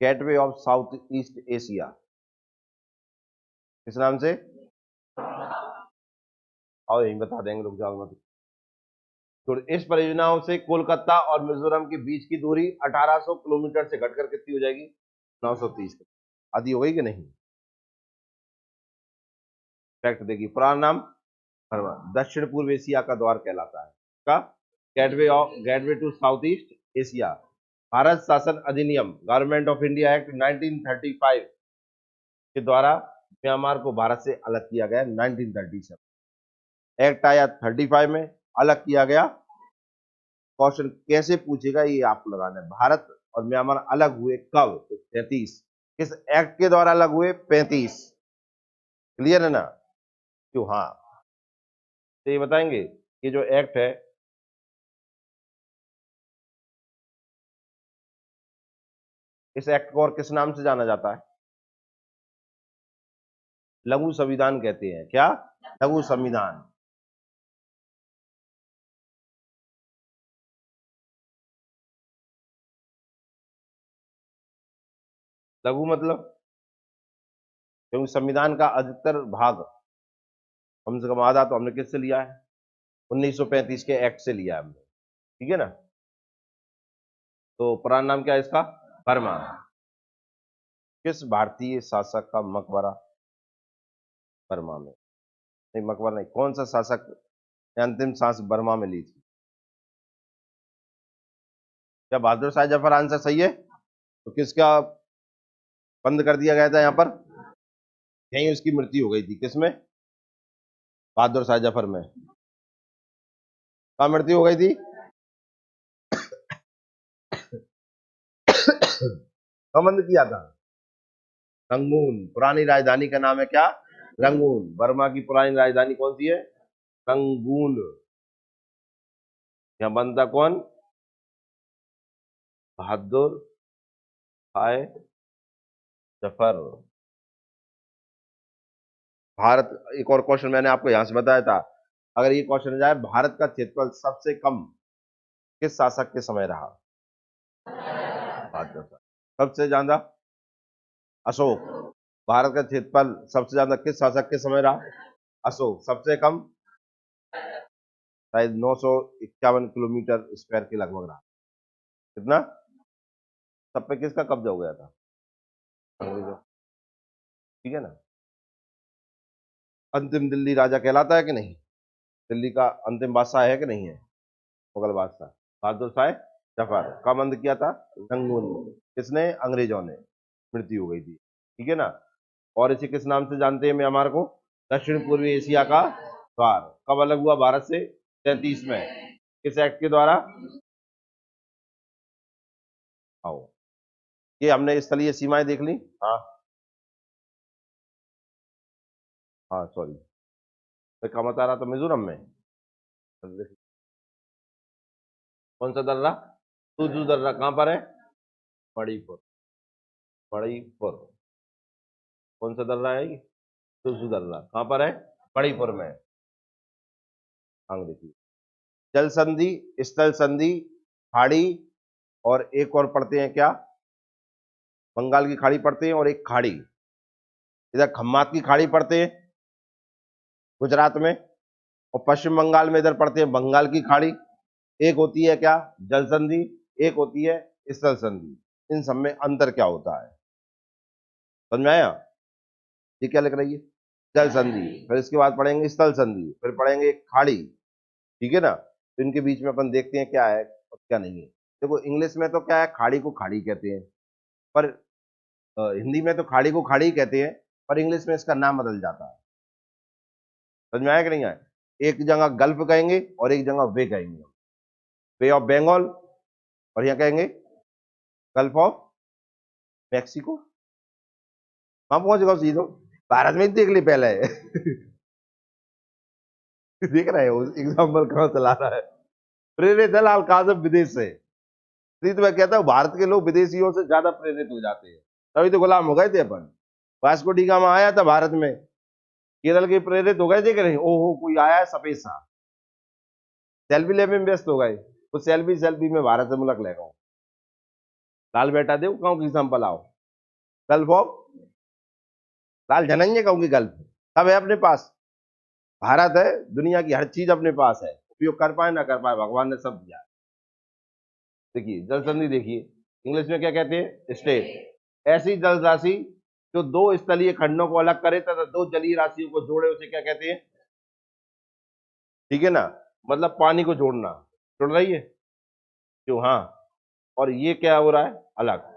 [SPEAKER 1] Gateway of south East Asia, किस नाम से? और यही बता देंगे, रुक जाओ मत। तो इस परियोजनाओं से कोलकाता और मिजोरम के बीच की दूरी 1800 किलोमीटर से घटकर कितनी हो जाएगी? 930। आदि हो गई कि नहीं? फैक्ट देखिए, पुराना नाम बर्मा, दक्षिण पूर्व एशिया का द्वार कहलाता है। का gateway to South East Asia. Bharat शासन अधिनियम गवर्नमेंट ऑफ इंडिया एक्ट 1935 के द्वारा म्यांमार को भारत से अलग किया गया। 1937 एक्ट आया, 35 में अलग किया गया। क्वेश्चन कैसे पूछेगा ये आपको लगाना है। भारत और म्यांमार अलग हुए कब? तो 33। किस एक्ट के द्वारा अलग हुए? 35। क्लियर है ना? क्यों? हाँ, तो ये बताएंगे कि जो एक्ट है इस एक्ट को और किस नाम से जाना जाता है? लघु संविधान कहते हैं। क्या? लघु संविधान। लघु मतलब क्योंकि संविधान का अधिकतर भाग, कम से कम आधा, तो हमने किससे लिया है? 1935 के एक्ट से लिया है हमने। ठीक है ना? तो पुराना नाम क्या है इसका? बर्मा। किस भारतीय शासक का मकबरा बर्मा में? नहीं, मकबरा नहीं, कौन सा शासक ने अंतिम सांस बर्मा में ली थी? क्या बहादुर शाह जफर आंसर सही है? तो किसका बंद कर दिया गया था यहाँ पर? यहीं उसकी मृत्यु हो गई थी। किसमें? बहादुर शाह जफर में। कहाँ मृत्यु हो गई थी? कहाँ बंद किया था? रंगून। पुरानी राजधानी का नाम है क्या? रंगून। बर्मा की पुरानी राजधानी कौन सी है? रंगून। यहाँ बंद था कौन? बहादुर शाह जफर। भारत, एक और क्वेश्चन मैंने आपको यहां से बताया था, अगर ये क्वेश्चन जाए, भारत का क्षेत्रफल सबसे कम किस शासक के समय रहा? बहादुर शाह। सबसे ज्यादा? अशोक। भारत का क्षेत्रफल सबसे ज्यादा किस शासक के समय रहा? अशोक। सबसे कम शायद 951 किलोमीटर स्क्वायर के लगभग रहा। कितना? सब पे किसका कब्जा हो गया था? अंग्रेजों। ठीक है ना? अंतिम दिल्ली राजा कहलाता है कि नहीं? दिल्ली का अंतिम बादशाह है कि नहीं है? मुगल बादशाह बहादुर शाह जफर। कब बंद किया था? रंगून में। किसने? अंग्रेजों ने। मृत्यु हो गई थी। ठीक है ना? और इसे किस नाम से जानते हैं म्यांमार को? दक्षिण पूर्वी एशिया का द्वार। कब अलग हुआ भारत से? 33 में। किस एक्ट के द्वारा? आओ, ये हमने स्थलीय सीमाएं देख ली। हाँ हाँ, सॉरी, मैं कहा बता रहा था मिजोरम में। कौन सा दर्रा? तुजू दर्रा कहाँ पर है? मणिपुर। मणिपुर। कौन सा दर्रा है ये? तुजू दर्रा कहाँ पर है? मणिपुर में। देखिए, जल संधि, स्थल संधि, खाड़ी, और एक और पढ़ते हैं क्या? बंगाल की खाड़ी पढ़ते हैं, और एक खाड़ी इधर खम्मात की खाड़ी पढ़ते हैं गुजरात में, और पश्चिम बंगाल में इधर पढ़ते हैं बंगाल की खाड़ी। एक होती है क्या? जल संधि। एक होती है स्थल संधि। इन सब में अंतर क्या होता है? समझ में आया? ये क्या लिख रही है? जल संधि। फिर इसके बाद पढ़ेंगे स्थल संधि, फिर पढ़ेंगे खाड़ी। ठीक है ना? तो इनके बीच में अपन देखते हैं क्या है और क्या नहीं है। देखो, इंग्लिश में तो क्या है, खाड़ी को खाड़ी कहते हैं, पर हिंदी में तो खाड़ी को खाड़ी ही कहते हैं, पर इंग्लिश में इसका नाम बदल जाता है। समझ में आया कि नहीं आया? एक जगह गल्फ कहेंगे और एक जगह वे कहेंगे, बे ऑफ बंगाल, और यहाँ कहेंगे गल्फ ऑफ मैक्सिको। कहाँ पहुंच गए सीधो? भारत में ही देख ली पहले। देख रहे हो एग्जाम्पल कहाँ चला रहा है? प्रेरित है लाल काजम विदेश से। तो मैं कहता हूँ भारत के लोग विदेशियों से ज्यादा प्रेरित हो जाते हैं, तभी तो गुलाम हो गए थे अपन। वास्को डी गामा आया था भारत में, केरल के प्रेरित हो गए थे कि नहीं, ओहो कोई आया है सफेद सा, सेल्फी लेने में व्यस्त हो गए, तो सेल्फी सेल्फी में भारत से मुलक ले गए। लाल बेटा दे कहूँ की एग्जाम्पल आओ, गल्फ ऑफ लाल झनंगे कहूँ की गल्फ, सब है अपने पास, भारत है, दुनिया की हर चीज अपने पास है, उपयोग कर पाए ना कर पाए भगवान ने सब दिया। देखिए जल संधि, देखिए इंग्लिश में क्या कहते हैं, स्टेट। ऐसी जल राशि जो दो स्थलीय खंडों को अलग करे तथा दो जलीय राशियों को जोड़े उसे क्या कहते हैं, ठीक है ना, मतलब पानी को जोड़ना, जुड़ रही है क्यों, हाँ। और ये क्या हो रहा है, अलग,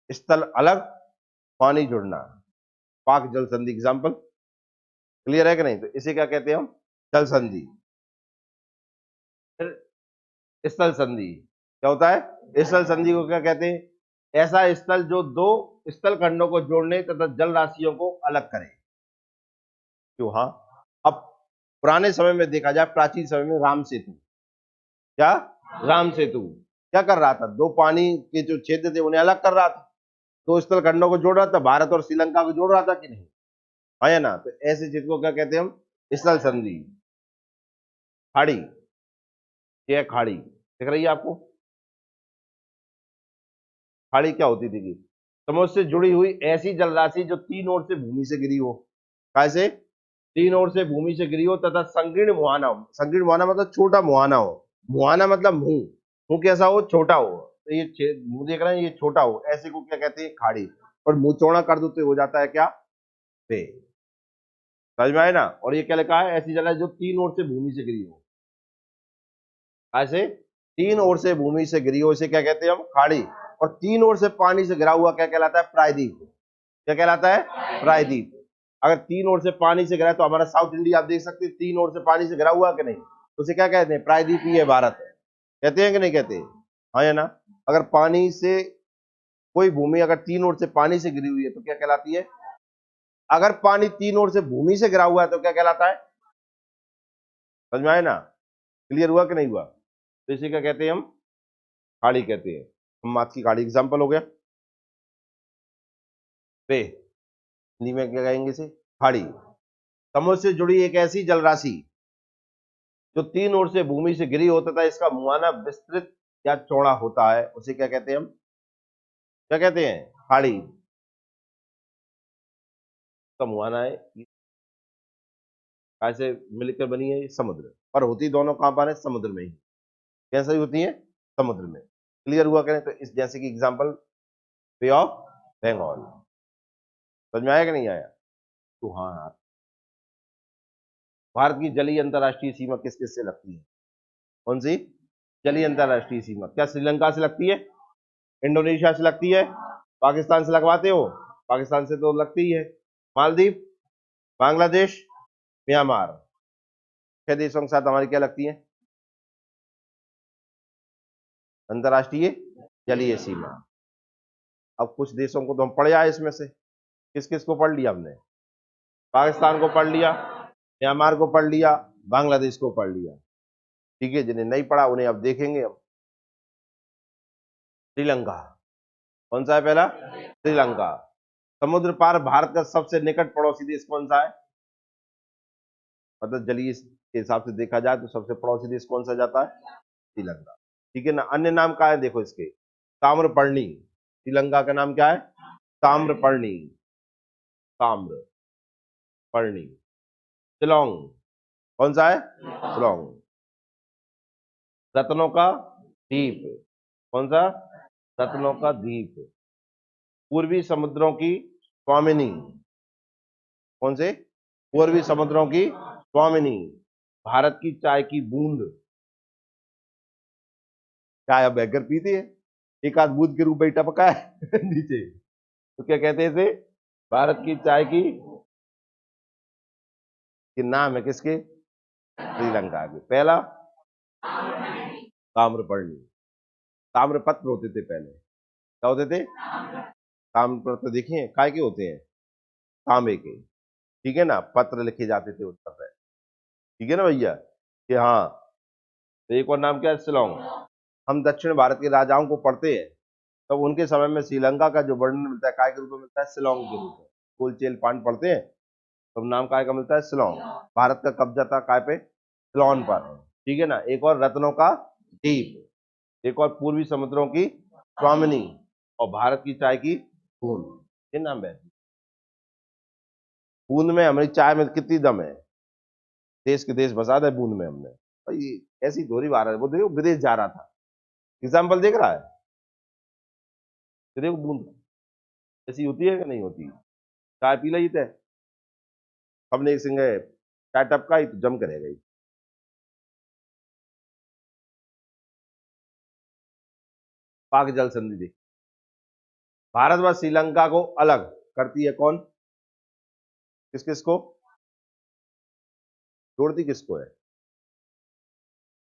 [SPEAKER 1] स्थल अलग, पानी जुड़ना, पाक जल संधि एग्जाम्पल, क्लियर है कि नहीं। तो इसे क्या कहते हैं हम, जल संधि। स्थल संधि क्या होता है, स्थल संधि को क्या कहते हैं, ऐसा स्थल जो दो स्थल खंडों को जोड़ने तथा जल राशियों को अलग करे, क्यों, हाँ। अब पुराने समय में देखा जाए, प्राचीन समय में राम सेतु, क्या, राम सेतु क्या कर रहा था, दो पानी के जो क्षेत्र थे उन्हें अलग कर रहा था, दो स्थल खंडों को जोड़ रहा था, भारत और श्रीलंका को जोड़ रहा था कि नहीं, हाँ या ना। तो ऐसे क्षेत्र को क्या कहते हैं हम, स्थल संधि। खाड़ी, क्या खाड़ी दिख रही है आपको, खाड़ी क्या होती थी, समुद्र से जुड़ी हुई ऐसी जलराशि जो तीन ओर से भूमि से गिरी हो, कैसे, तीन ओर से भूमि से गिरी हो तथा संकीर्ण मुहाना हो, संकीर्ण मुहाना मतलब छोटा मुहाना हो, मुहाना मतलब मुंह, मुंह कैसा हो, छोटा हो, तो ये मुंह देख रहे हैं, ये छोटा हो, ऐसे को क्या कहते हैं, खाड़ी। और मुंह चौड़ा कर दो तो हो जाता है क्या, पे, समझ में आए ना। और ये क्या लिखा है, ऐसी जगह जो तीन ओर से भूमि से गिरी हो, ऐसे तीन ओर से भूमि से गिरी हो, इसे क्या कहते हैं हम, खाड़ी। और तीन ओर से पानी से घिरा हुआ क्या कहलाता है, प्रायद्वीप, क्या कहलाता है, प्रायद्वीप। अगर तीन ओर से पानी से घिरा है, तो हमारा साउथ इंडिया आप देख सकते हैं तीन ओर से पानी से घिरा हुआ कि नहीं, तो उसे क्या कहते हैं, प्रायद्वीपीय है भारत, कहते हैं कि नहीं कहते, हाँ या ना। अगर पानी से कोई भूमि अगर तीन ओर से पानी से घिरी हुई है तो क्या कहलाती है, अगर पानी तीन ओर से भूमि से घिरा हुआ है तो क्या कहलाता है, समझ में आए ना, क्लियर हुआ कि नहीं हुआ। तो इसे क्या कहते हैं हम, खाड़ी कहते हैं। हम मात की खाड़ी एग्जाम्पल हो गया, पे, हिंदी में क्या कहेंगे इसे, खाड़ी। समुद्र से जुड़ी एक ऐसी जलराशि जो तीन ओर से भूमि से घिरी होता था, इसका मुहाना विस्तृत या चौड़ा होता है, उसे क्या कहते हैं हम, क्या कहते हैं, खाड़ी। का मुहाना है, कैसे मिलकर बनी है, ये समुद्र पर होती दोनों कहां पर है, समुद्र में ही, कैसे होती है, समुद्र में, क्लियर हुआ करें। तो इस जैसे कि एग्जांपल, बे ऑफ बंगाल, समझ में आया कि नहीं आया। तो हाँ यार, भारत की जलीय अंतर्राष्ट्रीय सीमा किस किस से लगती है, कौन सी, जलीय अंतर्राष्ट्रीय सीमा, क्या श्रीलंका से लगती है, इंडोनेशिया से लगती है, पाकिस्तान से लगवाते हो, पाकिस्तान से तो लगती ही है, मालदीव, बांग्लादेश, म्यांमार, छह देशों के साथ हमारी क्या लगती है, अंतर्राष्ट्रीय जलीय सीमा। अब कुछ देशों को तो हम पढ़ आए, इसमें से किस किस को पढ़ लिया हमने, पाकिस्तान को पढ़ लिया, म्यांमार को पढ़ लिया, बांग्लादेश को पढ़ लिया, ठीक है। जिन्हें नहीं पढ़ा उन्हें अब देखेंगे हम। श्रीलंका, कौन सा है पहला, श्रीलंका। समुद्र पार भारत का सबसे निकट पड़ोसी देश कौन सा है, मतलब जलीय के हिसाब से देखा जाए तो सबसे पड़ोसी देश कौन सा जाता है, श्रीलंका, ठीक है ना। अन्य नाम क्या है देखो इसके, ताम्रपर्णी, श्रीलंका का नाम क्या है, ताम्रपर्णी, ताम्रपर्णी। शिलोंग, कौन सा है, शिलोंग। रत्नों का द्वीप, कौन सा, रत्नों का द्वीप। पूर्वी समुद्रों की स्वामिनी, कौन से, पूर्वी समुद्रों की स्वामिनी। भारत की चाय की बूंद, चाय अब बैकर पीती है, एक आध बूंद के रूप में टपका है नीचे, तो क्या कहते हैं इसे, भारत की चाय की, कि नाम है किसके, श्रीलंका के, पहला ताम्रपर्णी। ताम्रपत्र होते थे पहले, क्या होते थे, ताम्रपत्र देखिए काय के होते हैं, तांबे के, ठीक है ना, पत्र लिखे जाते थे उस पर, ठीक है ना भैया, कि हाँ तो एक और नाम क्या है? शिलोंग। हम दक्षिण भारत के राजाओं को पढ़ते हैं तब उनके समय में श्रीलंका का जो वर्णन मिलता है काय के रूप में मिलता है? शिलोंग के रूप में। कुलचेल पांड पढ़ते हैं तब नाम काय का मिलता है? शिलोंग। भारत का कब्जा था काय पे? सिलोन पर। ठीक है ना। एक और रत्नों का द्वीप, एक और पूर्वी समुद्रों की स्वामिनी, और भारत की चाय की बूंद, ये नाम है। बूंद में हमारी चाय में कितनी दम है, देश के देश बसा दे बूंद में हमने। भाई ऐसी थोड़ी बात है, वो देखो विदेश जा रहा था, एग्जाम्पल देख रहा है, तो देखो बूंद ऐसी होती है कि नहीं होती? चाय पी ली थे हमने एक सिंगे, चाय टपका ही तो जम करेगा ही। पाक जल संधि थी, भारत व श्रीलंका को अलग करती है कौन? किस किस को जोड़ती, किसको है?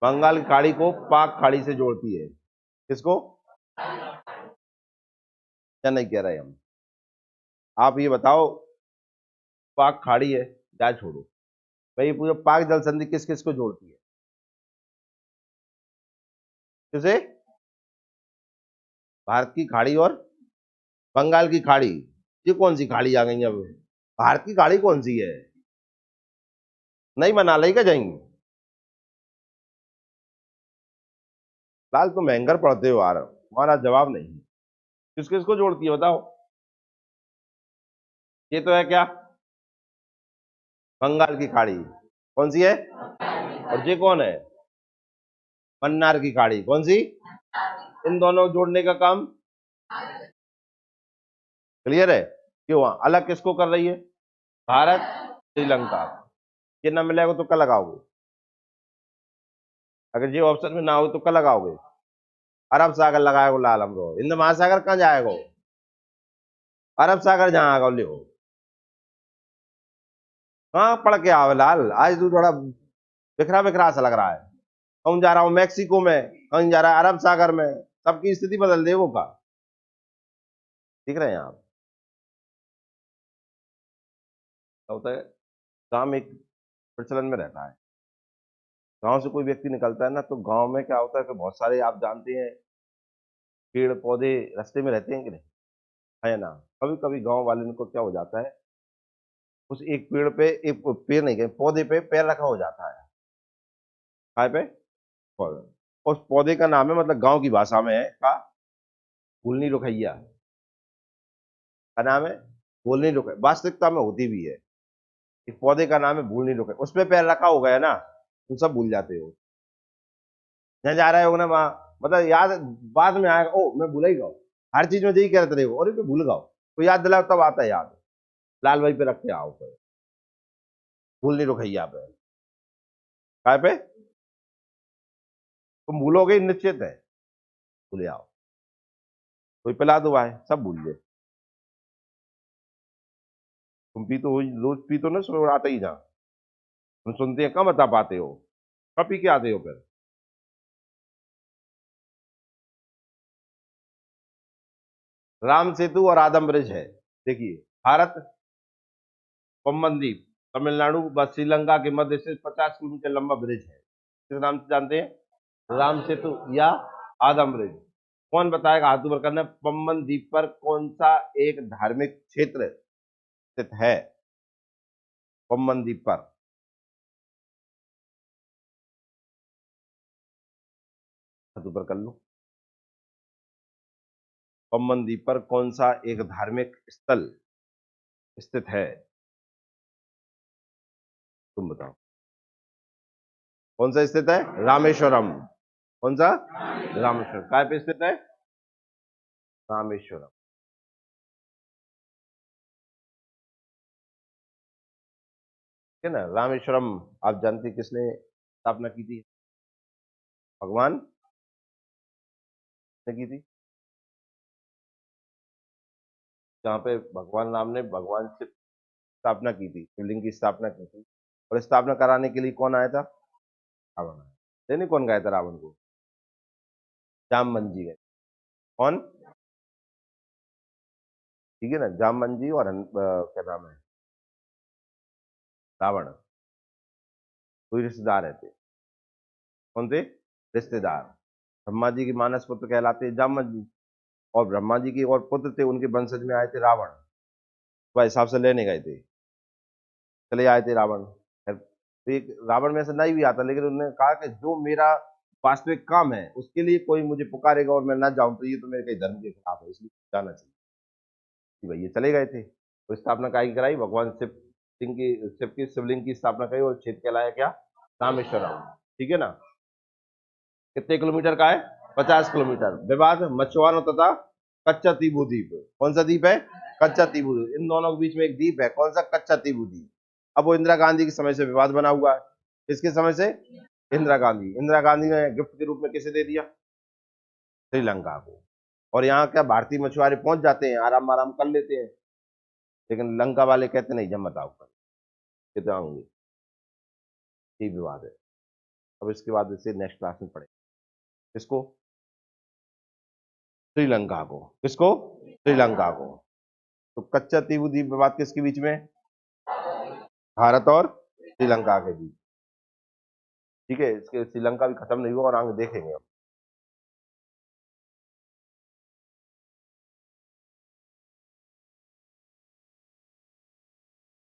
[SPEAKER 1] बंगाल की खाड़ी को पाक खाड़ी से जोड़ती है। किसको? क्या नहीं कह रहे हम? आप ये बताओ, पाक खाड़ी है, जाए छोड़ो भाई, पूरा पाक जल संधि किस किस को जोड़ती है? किसे? भारत की खाड़ी और बंगाल की खाड़ी। ये कौन सी खाड़ी आ गई अब? भारत की खाड़ी कौन सी है? नहीं बना ली क्या जाएंगी? लाल तुम महंगर पढ़ते हो यार, तुम्हारा जवाब नहीं। किस किस को जोड़ती है बताओ? ये तो है क्या? बंगाल की खाड़ी। कौन सी है? और ये कौन है? मन्नार की खाड़ी। कौन सी? इन दोनों जोड़ने का काम। क्लियर है? क्यों अलग किसको कर रही है? भारत श्रीलंका। ये ना मिलेगा तो क्या लगाओगे? अगर ये ऑप्शन में ना हो तो क्या लगाओगे? अरब सागर लगाएगा लाल, हमको हिंद महासागर कहाँ जाएगा? अरब सागर जहां आएगा लियो। हाँ पढ़ के आओ लाल, आज तू थोड़ा बिखरा बिखरा सा लग रहा है। कहूँ जा रहा हूँ मैक्सिको में, कहीं जा रहा है अरब सागर में, सबकी स्थिति बदल देगो का। दिख रहे हैं आप? क्या होता है, काम एक प्रचलन में रहता है। गांव से कोई व्यक्ति निकलता है ना, तो गांव में क्या होता है कि बहुत सारे आप जानते हैं पेड़ पौधे रास्ते में रहते हैं कि नहीं, है ना? कभी कभी गांव वाले को क्या हो जाता है, उस एक पेड़ पे, एक पेड़ नहीं कहीं पौधे पे पैर रखा हो जाता है। काय पे? पौधा। उस पौधे का नाम है, मतलब गांव की भाषा में है का, भूलनी रुखैया का नाम है। भूलनी रुखैया वास्तविकता में होती भी है। इस पौधे का नाम है भूलनी रुखैया। उस पे पैर रखा हो गया ना, तुम सब भूल जाते हो। जहाँ जा रहे हो ना वहां, मतलब याद बाद में आएगा, ओ मैं भूल ही गया। हर चीज में यही कहते रहे और भूल गया, तो याद दिलाओ तब आता है याद। लाल भाई पे रख के आओ पे, भूलनी रुखैया पे। काय पे? तुम भूलोगे निश्चित है, भूले आओ। कोई पिला दो भाई, सब भूल गए। तुम पी तो हो, रोज पी तो ना, सुबह आते ही जा। तुम सुनते हैं कम बता पाते हो, कब पी के आते हो फिर? राम सेतु और आदम ब्रिज है। देखिए, भारत पम्बन द्वीप, तमिलनाडु व श्रीलंका के मध्य से 50 किलोमीटर लंबा ब्रिज है। किस नाम से जानते हैं? राम सेतु या आदम ब्रिज। कौन बताएगा? हाथ ऊपर करना। पम्बन द्वीप पर कौन सा एक धार्मिक क्षेत्र स्थित है? पम्बन द्वीप पर हाथ ऊपर कर लो। पम्बन द्वीप पर कौन सा एक धार्मिक स्थल स्थित है? तुम बताओ। कौन सा स्थित है? रामेश्वरम। कौन सा? रामेश्वरम। काय पे स्थित है? रामेश्वरम। है ना? रामेश्वरम आप जानते हैं किसने स्थापना की थी? भगवान ने की थी। जहाँ पे भगवान राम ने भगवान से स्थापना की थी, शिवलिंग की स्थापना की थी। और स्थापना कराने के लिए कौन आया था? रावण आया। नहीं, कौन गया था रावण को? जामवन जी गए। कौन? ठीक है ना, जामवन जी और क्या नाम है, रावण। कोई रिश्तेदार रहते। कौन थे? रिश्तेदार। ब्रह्मा जी के मानस पुत्र कहलाते जामवंत जी, और ब्रह्मा जी के और पुत्र थे, उनके वंशज में आए थे रावण, वह हिसाब से लेने गए थे, चले आए थे रावण। तो एक रावण में से नहीं भी आता, लेकिन उन्होंने कहा कि जो मेरा वास्तविक काम है उसके लिए कोई मुझे पुकारेगा और मैं ना जाऊं तो ये तो मेरे कई धर्म के खिलाफ है, इसलिए जाना चाहिए। कि भाई ये चले गए थे, तो स्थापना काय की कराई, भगवान शिव की शिवलिंग की स्थापना करी, और क्षेत्र कहलाया क्या, रामेश्वरम। ठीक है ना। कितने किलोमीटर का है, 50 किलोमीटर। विवाद मछुआरों तथा कच्चा तीबू द्वीप। कौन सा द्वीप है, कच्चा तीबू द्वीप। इन दोनों के बीच में एक द्वीप है, कौन सा, कच्चा तीबू द्वीप। अब वो इंदिरा गांधी के समय से विवाद बना हुआ है। किसके समय से, इंदिरा गांधी ने गिफ्ट के रूप में किसे दे दिया, श्रीलंका को। और यहाँ क्या भारतीय मछुआरे पहुंच जाते हैं, आराम आराम कर लेते हैं, लेकिन लंका वाले कहते नहीं, जब मत आओ कर, कितने आऊंगे। ये विवाद है। अब इसके बाद इसे नेक्स्ट क्लास में पढ़ेंगे। किसको, श्रीलंका को। किसको, श्रीलंका को। तो कच्चा तीबू द्वीप विवाद किसके बीच में, भारत और श्रीलंका के बीच। ठीक है, इसके श्रीलंका भी खत्म नहीं हुआ और आगे देखेंगे हम।